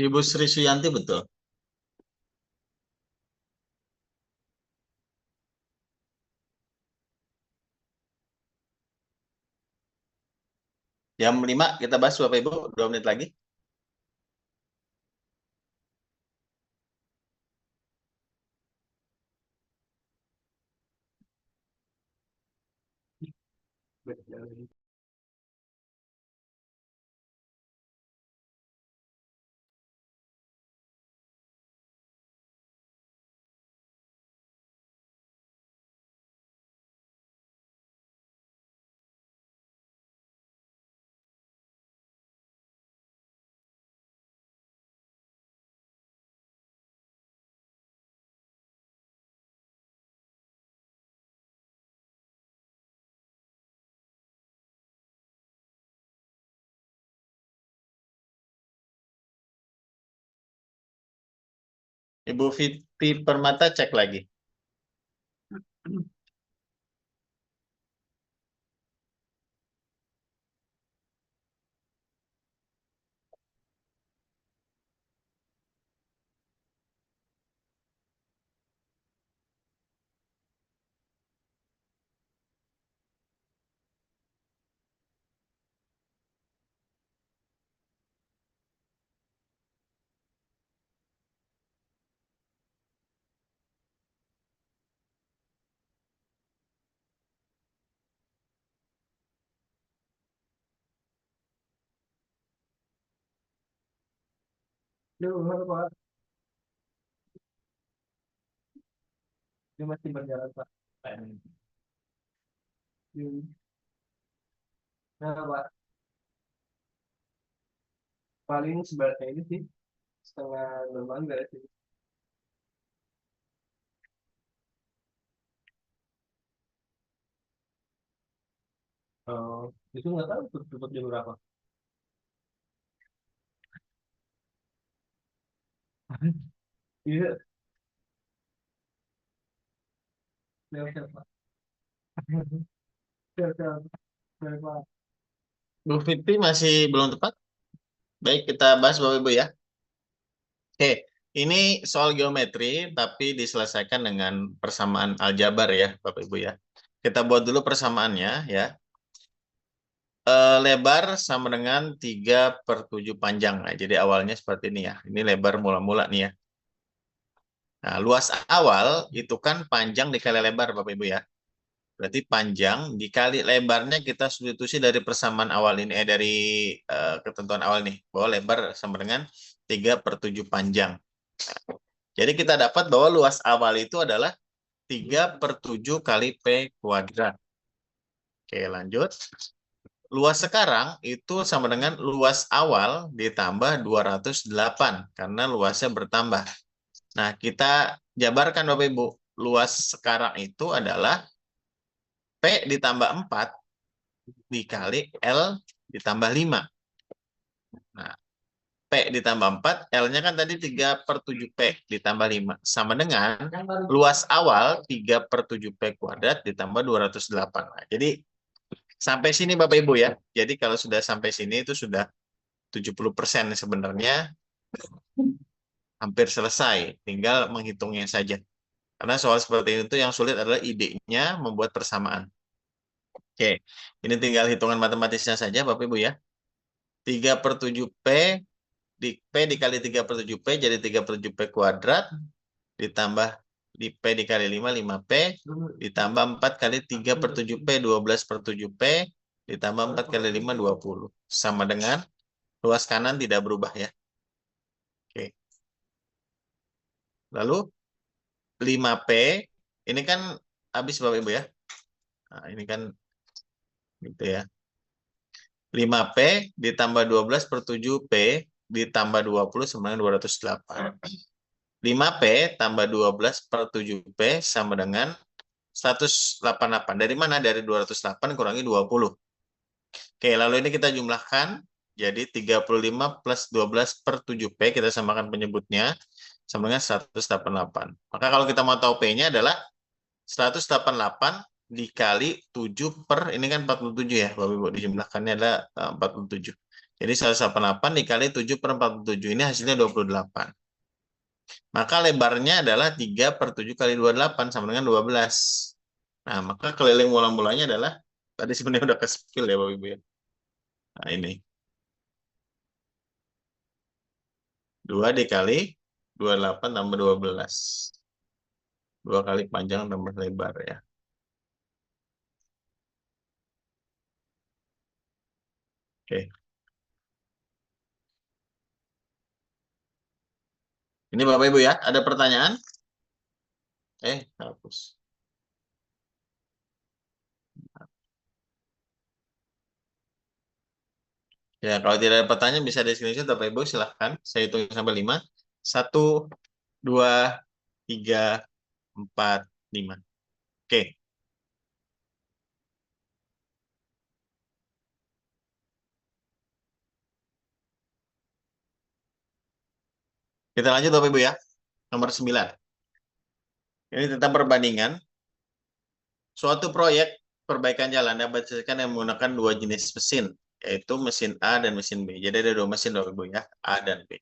Ibu Sri Suyanti betul. Jam 5 kita bahas Bapak Ibu, 2 menit lagi. Ibu Fitri Permata cek lagi. Dia rumah Pak, dia masih berjalan Pak. Nah Pak, paling sebaliknya ini sih setengah delapan beres sih. Itu nggak tahu tutup jam berapa. Iya, lewat Pak. Lewat Pak. Bu Fitri masih belum tepat. Baik, kita bahas Bapak Ibu ya. Oke, ini soal geometri, tapi diselesaikan dengan persamaan aljabar ya, Bapak Ibu ya. Kita buat dulu persamaannya ya. Lebar sama dengan 3/7 panjang. Nah, jadi awalnya seperti ini ya. Ini lebar mula-mula nih ya. Nah, luas awal itu kan panjang dikali lebar, Bapak Ibu ya. Berarti panjang dikali lebarnya kita substitusi dari persamaan awal ini, dari ketentuan awal nih. Bahwa lebar sama dengan 3/7 panjang. Jadi kita dapat bahwa luas awal itu adalah 3/7 kali P kuadrat. Oke, lanjut. Luas sekarang itu sama dengan luas awal ditambah 208 karena luasnya bertambah. Nah, kita jabarkan Bapak Ibu. Luas sekarang itu adalah P ditambah 4 dikali L ditambah 5. Nah, P ditambah 4, L-nya kan tadi 3/7 P ditambah 5. Sama dengan luas awal 3/7 P kuadrat ditambah 208. Nah, jadi sampai sini Bapak Ibu ya. Jadi kalau sudah sampai sini itu sudah 70% sebenarnya hampir selesai. Tinggal menghitungnya saja. Karena soal seperti itu yang sulit adalah idenya membuat persamaan. Oke, ini tinggal hitungan matematisnya saja Bapak Ibu ya. 3/7 P P dikali 3/7 P jadi 3/7 P kuadrat ditambah di P dikali 5, 5P ditambah 4 kali 3/7 P, 12/7 P ditambah 4 kali 5, 20. Sama dengan luas kanan tidak berubah ya. Oke. Lalu 5P ini kan habis Bapak Ibu ya. Nah, ini kan gitu ya. 5P ditambah 12/7 P ditambah 20 sama dengan 208. 5P tambah 12/7P sama dengan 188. Dari mana? Dari 208 kurangi 20. Oke, lalu ini kita jumlahkan. Jadi 35 plus 12/7P, kita samakan penyebutnya, sama dengan 188. Maka kalau kita mau tahu P-nya adalah 188 dikali 7 per, ini kan 47 ya, Bapak Ibu, dijumlahkannya adalah 47. Jadi 188 dikali 7/47 ini hasilnya 28. Maka lebarnya adalah 3 per 7 kali 28 sama dengan 12. Nah, maka keliling mula-mulanya adalah, tadi sebenarnya udah ke-spill ya Bapak Ibu ya. Nah, ini. 2 dikali 28 tambah 12. 2 kali panjang tambah lebar ya. Oke. Ini Bapak Ibu ya, ada pertanyaan? Hapus. Ya, kalau tidak ada pertanyaan bisa di screenshot Bapak Ibu, silahkan. Saya hitung sampai 5. 1, 2, 3, 4, 5. Oke, kita lanjut Bapak Ibu ya. Nomor 9. Ini tentang perbandingan. Suatu proyek perbaikan jalan dapat diselesaikan yang menggunakan dua jenis mesin, yaitu mesin A dan mesin B. Jadi ada dua mesin Bapak Ibu ya, A dan B.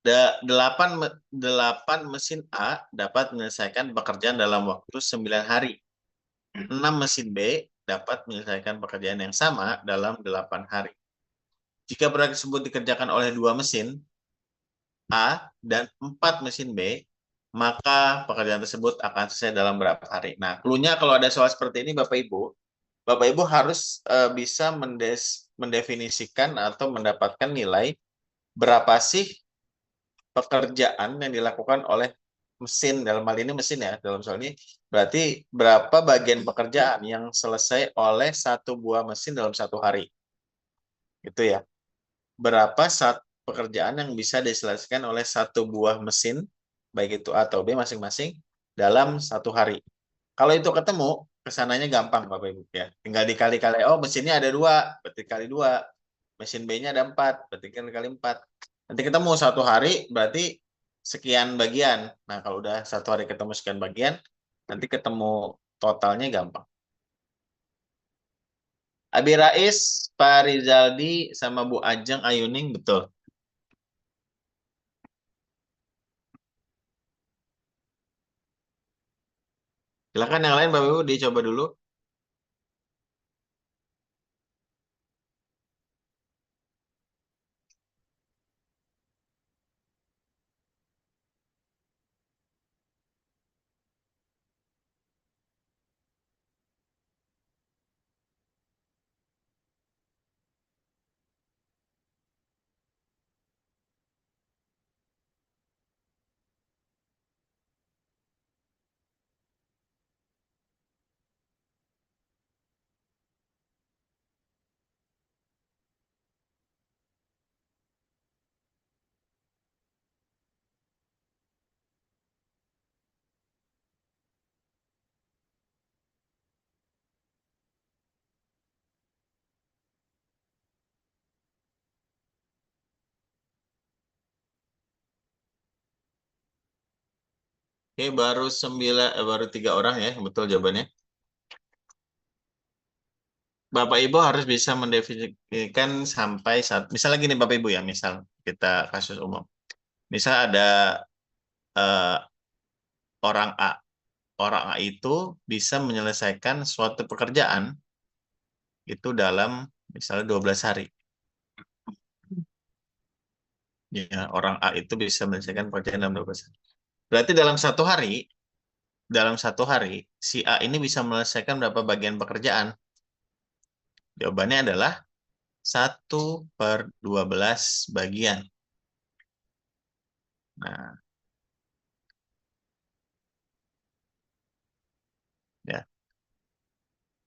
8 mesin A dapat menyelesaikan pekerjaan dalam waktu 9 hari. 6 mesin B dapat menyelesaikan pekerjaan yang sama dalam 8 hari. Jika proyek tersebut dikerjakan oleh dua mesin A dan 4 mesin B, maka pekerjaan tersebut akan selesai dalam berapa hari. Nah, clue-nya kalau ada soal seperti ini Bapak Ibu harus bisa mendefinisikan atau mendapatkan nilai berapa sih pekerjaan yang dilakukan oleh mesin, dalam hal ini mesin ya, dalam soal ini berarti berapa bagian pekerjaan yang selesai oleh satu buah mesin dalam satu hari. Itu ya. Berapa pekerjaan yang bisa diselesaikan oleh satu buah mesin, baik itu A atau B masing-masing, dalam satu hari. Kalau itu ketemu, kesananya gampang Bapak Ibu ya. Tinggal dikali-kali, oh mesinnya ada dua, berarti kali dua. Mesin B-nya ada 4, berarti kali 4. Nanti ketemu satu hari, berarti sekian bagian. Nah, kalau udah satu hari ketemu sekian bagian, nanti ketemu totalnya gampang. Abi Rais, Pak Rizaldi, sama Bu Ajeng Ayuning, betul. Silakan yang lain Bapak Ibu dicoba dulu. Oke, baru 3 orang ya, betul jawabannya. Bapak Ibu harus bisa mendefinisikan sampai misalnya gini Bapak Ibu ya, misal kita kasus umum. Misal ada eh, orang A. Orang A itu bisa menyelesaikan suatu pekerjaan itu dalam misalnya 12 hari. Ya, orang A itu bisa menyelesaikan pekerjaan dalam 12 hari. Berarti dalam satu hari si A ini bisa menyelesaikan berapa bagian pekerjaan? Jawabannya adalah 1/12 bagian. Nah, ya.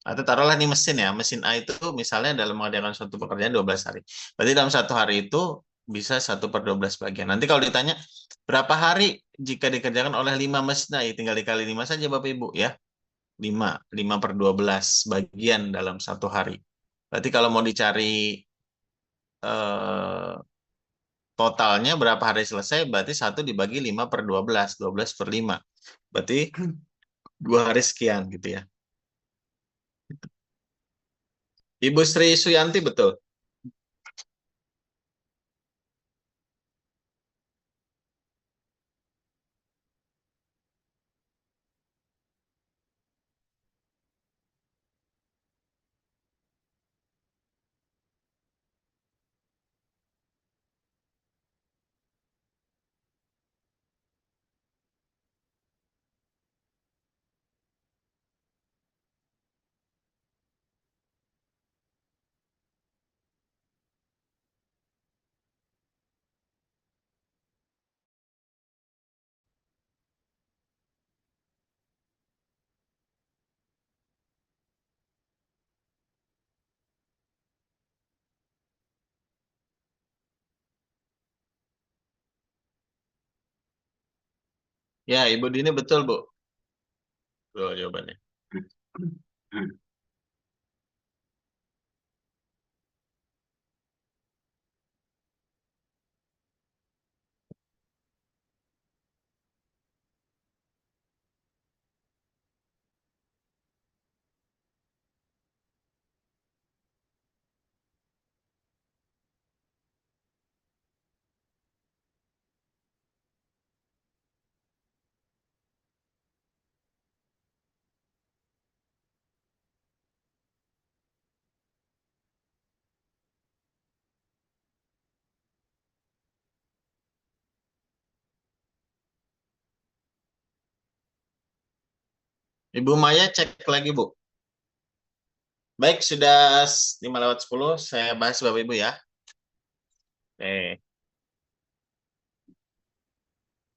Atau taruhlah nih mesin ya. Mesin A itu misalnya dalam mengerjakan suatu pekerjaan 12 hari. Berarti dalam satu hari itu bisa 1/12 bagian. Nanti kalau ditanya berapa hari jika dikerjakan oleh 5 mesin A, ya tinggal dikali 5 saja Bapak Ibu ya. 5/12 bagian dalam satu hari. Berarti kalau mau dicari eh, totalnya berapa hari selesai, berarti 1 dibagi 5/12, 12/5. Berarti 2 hari sekian gitu ya. Ibu Sri Suyanti betul. Ya, Ibu Dini betul, Bu. Betul jawabannya. Ibu Maya cek lagi, Bu. Baik, sudah 5:10. Saya bahas Bapak Ibu ya. Oke.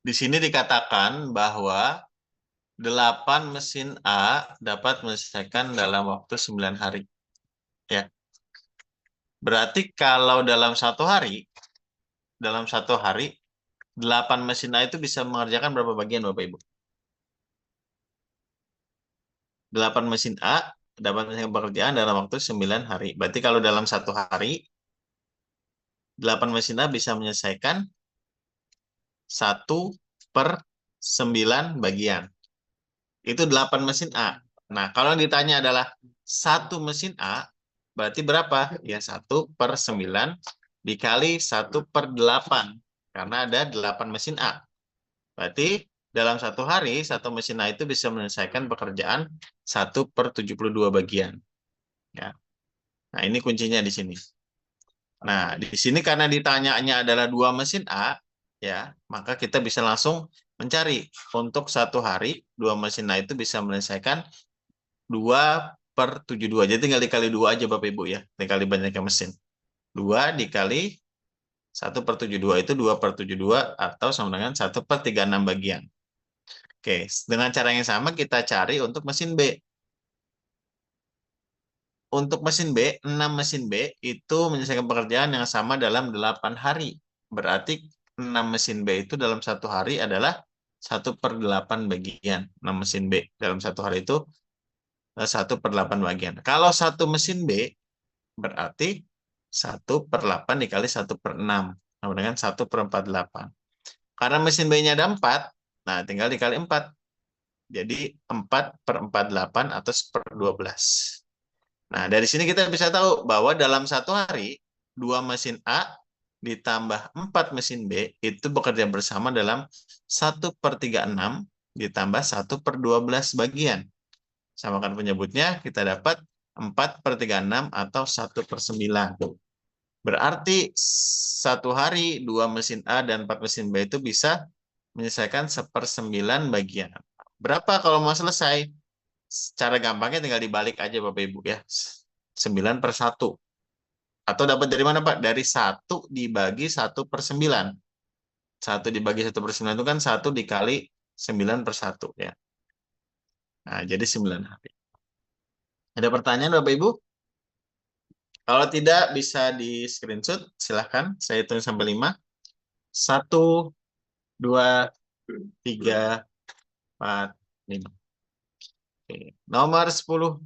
Di sini dikatakan bahwa 8 mesin A dapat menyelesaikan dalam waktu 9 hari. Ya. Berarti kalau dalam satu hari, 8 mesin A itu bisa mengerjakan berapa bagian, Bapak Ibu? 8 mesin A dapat menyelesaikan pekerjaan dalam waktu 9 hari. Berarti kalau dalam satu hari, 8 mesin A bisa menyelesaikan 1/9 bagian. Itu 8 mesin A. Nah, kalau yang ditanya adalah satu mesin A, berarti berapa? Ya, 1/9 dikali 1/8. Karena ada 8 mesin A. Berarti dalam satu hari, satu mesin A itu bisa menyelesaikan pekerjaan 1/72 bagian. Ya. Nah, ini kuncinya di sini. Nah, di sini karena ditanyanya adalah 2 mesin A, ya, maka kita bisa langsung mencari untuk satu hari 2 mesin A itu bisa menyelesaikan 2/72. Jadi tinggal dikali 2 aja Bapak Ibu ya. Dikali banyaknya mesin. 2 dikali 1/72 itu 2/72 atau sama dengan 1/36 bagian. Oke, dengan cara yang sama kita cari untuk mesin B. Untuk mesin B, 6 mesin B itu menyelesaikan pekerjaan yang sama dalam 8 hari. Berarti 6 mesin B itu dalam satu hari adalah 1/8 bagian. 6 mesin B dalam satu hari itu 1/8 bagian. Kalau satu mesin B berarti 1/8 dikali 1/6. Sama dengan 1/48. Karena mesin B-nya ada 4, nah tinggal dikali 4. Jadi 4/48 atau 1/12. Nah, dari sini kita bisa tahu bahwa dalam satu hari, 2 mesin A ditambah 4 mesin B itu bekerja bersama dalam 1/36 ditambah 1/12 bagian. Samakan penyebutnya, kita dapat 4/36 atau 1/9. Berarti satu hari 2 mesin A dan 4 mesin B itu bisa menyelesaikan 1/9 bagian. Berapa kalau mau selesai? Secara gampangnya tinggal dibalik aja Bapak Ibu ya. 9/1. Atau dapat dari mana Pak? Dari 1 dibagi 1/9. 1 dibagi 1/9 itu kan 1 dikali 9/1 ya. Nah, jadi 9 hari. Ada pertanyaan Bapak Ibu? Kalau tidak bisa di screenshot, silahkan. Saya hitung sampai 5. 1, 2, 3, 4, 5. Oke. Nomor 10.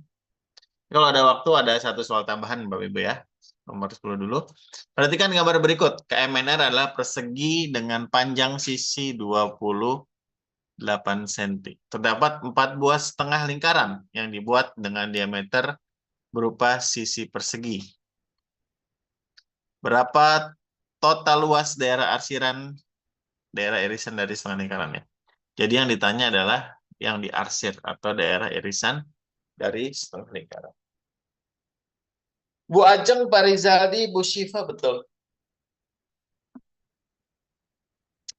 Kalau ada waktu, ada satu soal tambahan Bapak Ibu ya. Nomor 10 dulu. Perhatikan gambar berikut. KMNR adalah persegi dengan panjang sisi 28 cm. Terdapat 4 buah setengah lingkaran yang dibuat dengan diameter berupa sisi persegi. Berapa total luas daerah arsiran daerah irisan dari setengah lingkarannya? Jadi yang ditanya adalah yang diarsir atau daerah irisan dari setengah lingkaran. Bu Ajeng, Pak Rizaldi, Bu Syifa, betul.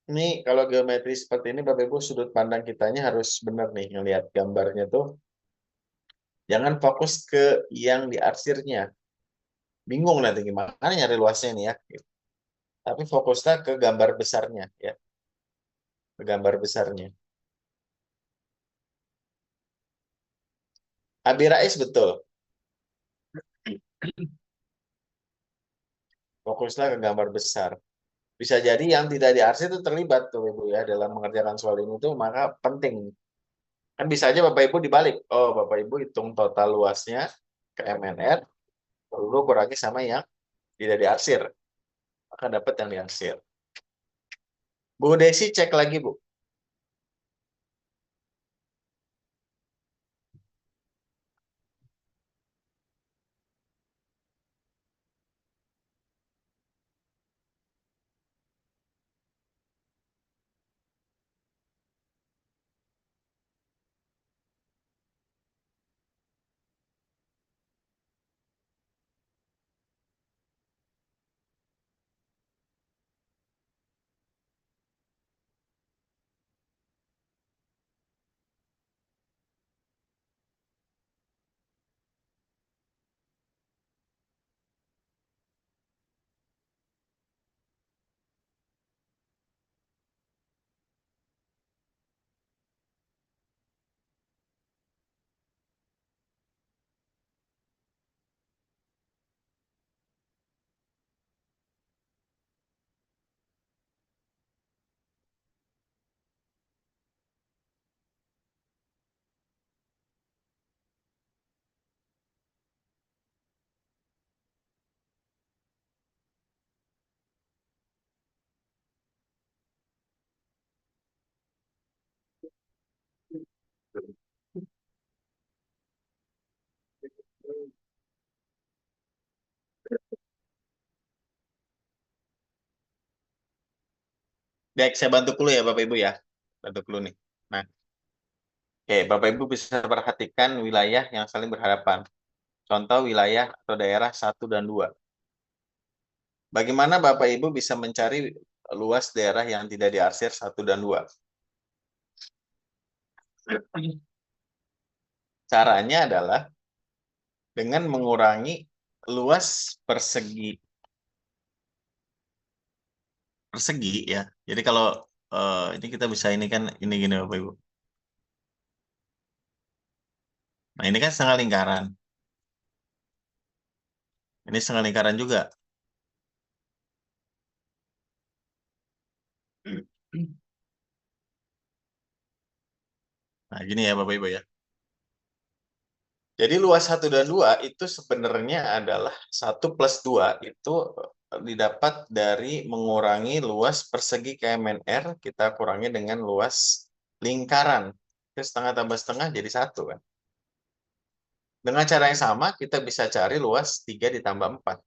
Ini kalau geometri seperti ini, Bapak Ibu, sudut pandang kitanya harus benar nih, ngelihat gambarnya tuh. Jangan fokus ke yang diarsirnya. Bingung nanti gimana nyari luasnya nih ya. Tapi fokuslah ke gambar besarnya ya. Ke gambar besarnya. Abi Rais betul. Fokuslah ke gambar besar. Bisa jadi yang tidak diarsir itu terlibat tuh Ibu ya dalam mengerjakan soal ini tuh, maka penting. Kan bisa aja Bapak Ibu dibalik. Oh, Bapak Ibu hitung total luasnya ke MNR, lalu kurangi sama yang tidak diarsir. Maka dapat yang diarsir. Bu Desi cek lagi Bu. Baik, saya bantu dulu ya Bapak Ibu ya. Bantu dulu nih. Nah, oke, Bapak Ibu bisa perhatikan wilayah yang saling berhadapan. Contoh wilayah atau daerah satu dan 2. Bagaimana Bapak Ibu bisa mencari luas daerah yang tidak diarsir satu dan 2? Caranya adalah dengan mengurangi luas persegi persegi ya. Jadi kalau ini kita bisa ini kan ini gini Bapak Ibu. Nah, ini kan setengah lingkaran. Ini setengah lingkaran juga. Nah, gini ya Bapak Ibu ya. Jadi luas satu dan 2 itu sebenarnya adalah 1 plus 2 itu didapat dari mengurangi luas persegi KMNR, kita kurangi dengan luas lingkaran. Itu setengah tambah setengah jadi 1 kan. Dengan cara yang sama kita bisa cari luas 3 ditambah 4.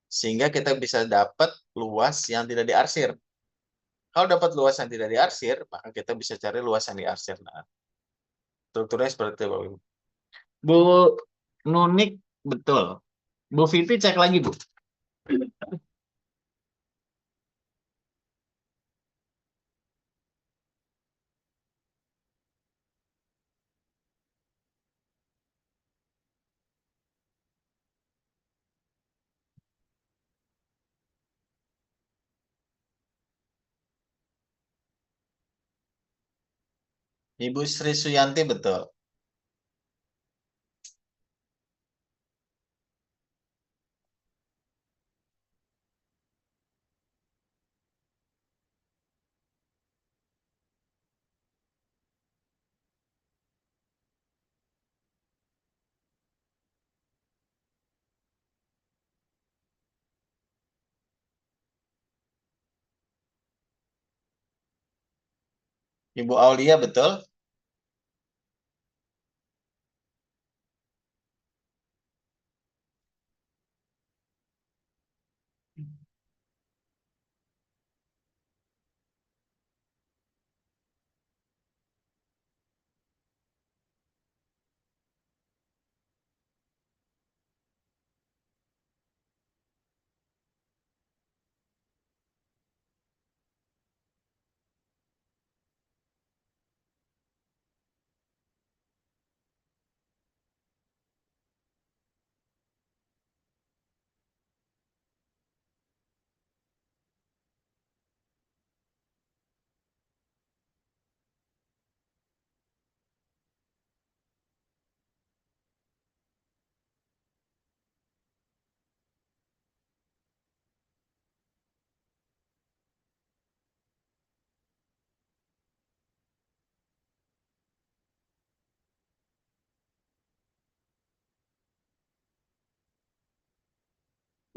Sehingga kita bisa dapat luas yang tidak diarsir. Kalau dapat luas yang tidak diarsir, maka kita bisa cari luas yang diarsir. Nah, strukturnya seperti itu, Bapak Ibu. Bu Nunik, betul. Bu Fitri cek lagi, Bu. Ibu Sri Suyanti, betul. Ibu Aulia, betul.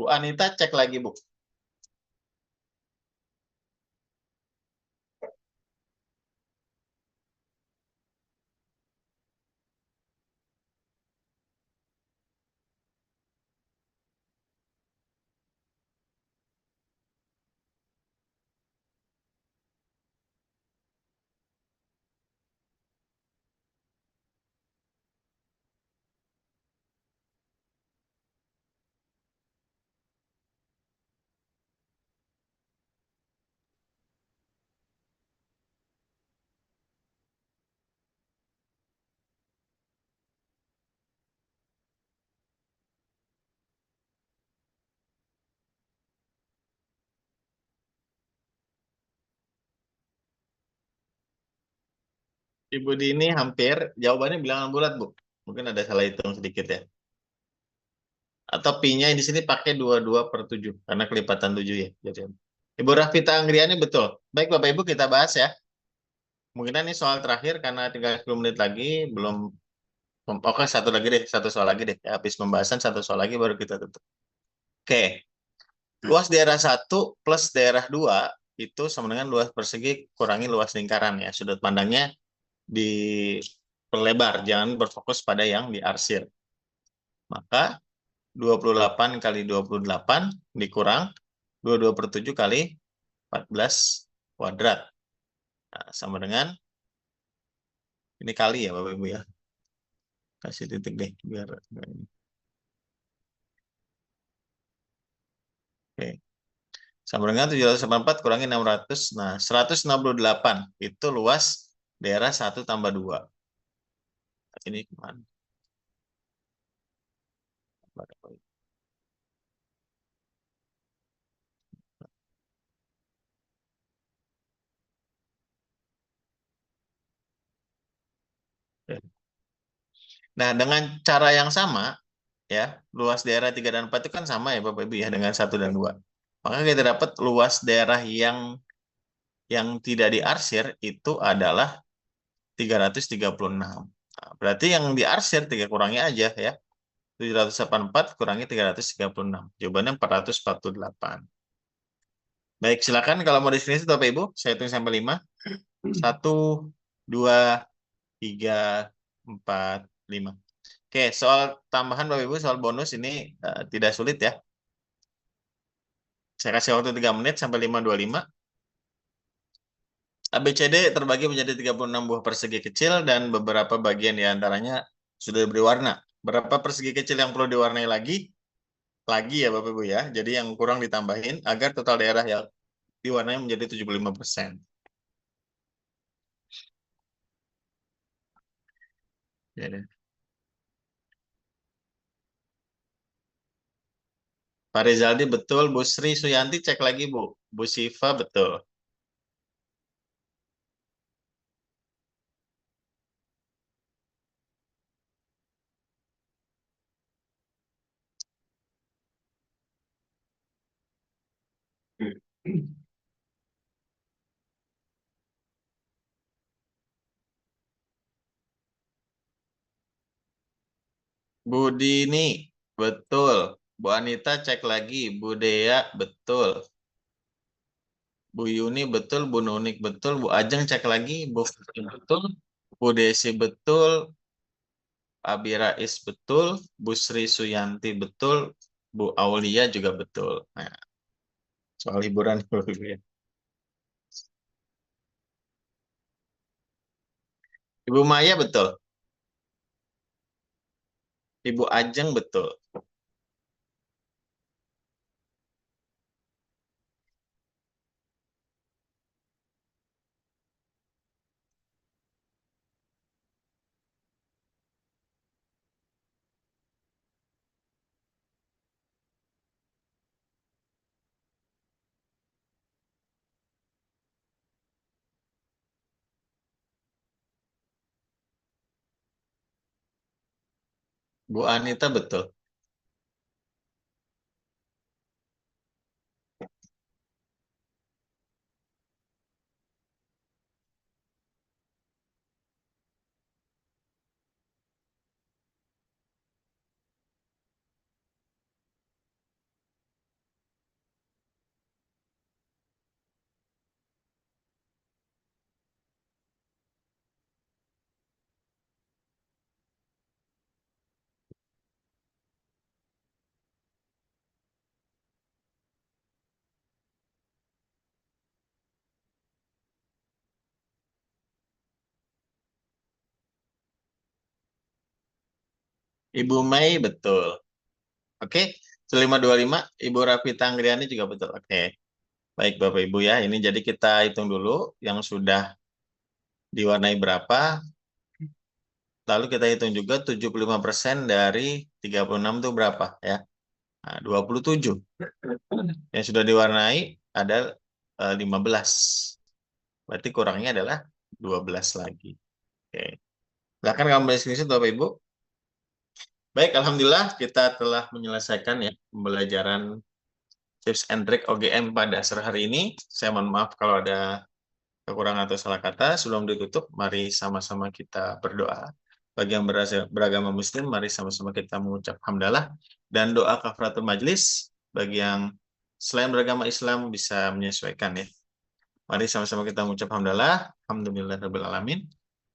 Bu Anita cek lagi, Bu. Ibu Dini hampir, jawabannya bilangan bulat, Bu. Mungkin ada salah hitung sedikit ya. Atau pi-nya di sini pakai 22/7 karena kelipatan 7 ya. Jadi, Ibu Rafita Anggriani betul. Baik Bapak Ibu kita bahas ya. Mungkin ini soal terakhir karena tinggal 10 menit lagi belum. Oke, satu lagi deh, satu soal lagi deh. Ya, habis pembahasan satu soal lagi baru kita tutup. Oke, luas daerah satu plus daerah 2 itu sama dengan luas persegi kurangi luas lingkaran ya. Sudut pandangnya diperlebar, jangan berfokus pada yang diarsir. Maka 28 kali 28 dikurang 22/7 kali 14 kuadrat. Nah, sama dengan, ini kali ya Bapak Ibu ya. Kasih titik deh biar ini. Oke. Sama dengan 784 kurangi 600. Nah, 168 itu luas daerah 1/2. Ini kemana? Nah, dengan cara yang sama, ya, luas daerah 3 dan 4 itu kan sama ya Bapak Ibu ya dengan 1 dan 2. Maka kita dapat luas daerah yang tidak diarsir itu adalah 336. Nah, berarti yang diarsir 3 kurangi aja ya. 784 kurangi 336. Jawabannya 448. Baik, silakan kalau mau definisi Bapak Ibu, saya hitung sampai 5. 1, 2, 3, 4, 5. Oke, soal tambahan Bapak Ibu, soal bonus ini tidak sulit ya. Saya kasih waktu 3 menit sampai 5:25. ABCD terbagi menjadi 36 buah persegi kecil dan beberapa bagian di antaranya sudah diberi warna. Berapa persegi kecil yang perlu diwarnai lagi? Lagi ya Bapak Ibu ya. Jadi yang kurang ditambahin agar total daerah yang diwarnai menjadi 75%. Ya, deh. Pak Rizaldi betul, Bu Sri Suyanti cek lagi Bu. Bu Siva betul. Bu Dini betul. Bu Anita cek lagi. Bu Dea betul. Bu Yuni betul. Bu Nunik betul. Bu Ajeng cek lagi. Bu Fitri betul. Bu Desi betul. Abi Rais betul. Bu Sri Suyanti betul. Bu Aulia juga betul. Nah, soal hiburan dulu ya. Ibu Maya betul. Ibu Ajeng betul. Bu Anita betul. Ibu Mei betul. Oke, 1525 Ibu Rafita Anggriani juga betul. Oke. Baik Bapak Ibu ya, ini jadi kita hitung dulu yang sudah diwarnai berapa, lalu kita hitung juga 75% dari 36 itu berapa ya. Nah, 27. Yang sudah diwarnai ada 15. Berarti kurangnya adalah 12 lagi. Oke. Silakan kamu screenshot Bapak Ibu. Baik, Alhamdulillah kita telah menyelesaikan ya pembelajaran tips and trick OGM pada sore hari ini. Saya mohon maaf kalau ada kekurangan atau salah kata. Sebelum ditutup, mari sama-sama kita berdoa. Bagi yang beragama Muslim, mari sama-sama kita mengucap hamdalah dan doa kafaratul majlis. Bagi yang selain beragama Islam bisa menyesuaikan ya. Mari sama-sama kita mengucap hamdalah. Alhamdulillahirabbil alamin.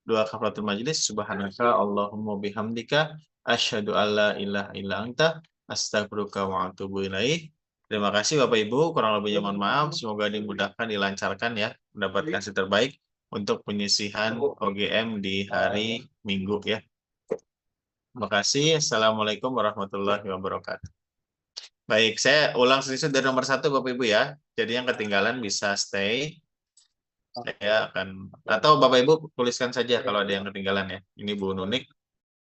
Doa kafaratul majlis. Subhanaka Allahumma bihamdika asyhadu alla ilaha illa anta astaghfiruka wa atubu ilaih. Terima kasih Bapak Ibu, kurang lebihnya mohon maaf. Semoga dimudahkan, dilancarkan ya, mendapatkan hasil terbaik untuk penyisihan OGM di hari Minggu ya. Terima kasih. Assalamualaikum warahmatullahi wabarakatuh. Baik, saya ulang sedikit dari nomor 1 Bapak Ibu ya. Jadi yang ketinggalan bisa stay. Saya akan, atau Bapak Ibu tuliskan saja kalau ada yang ketinggalan ya. Ini Bu Nunik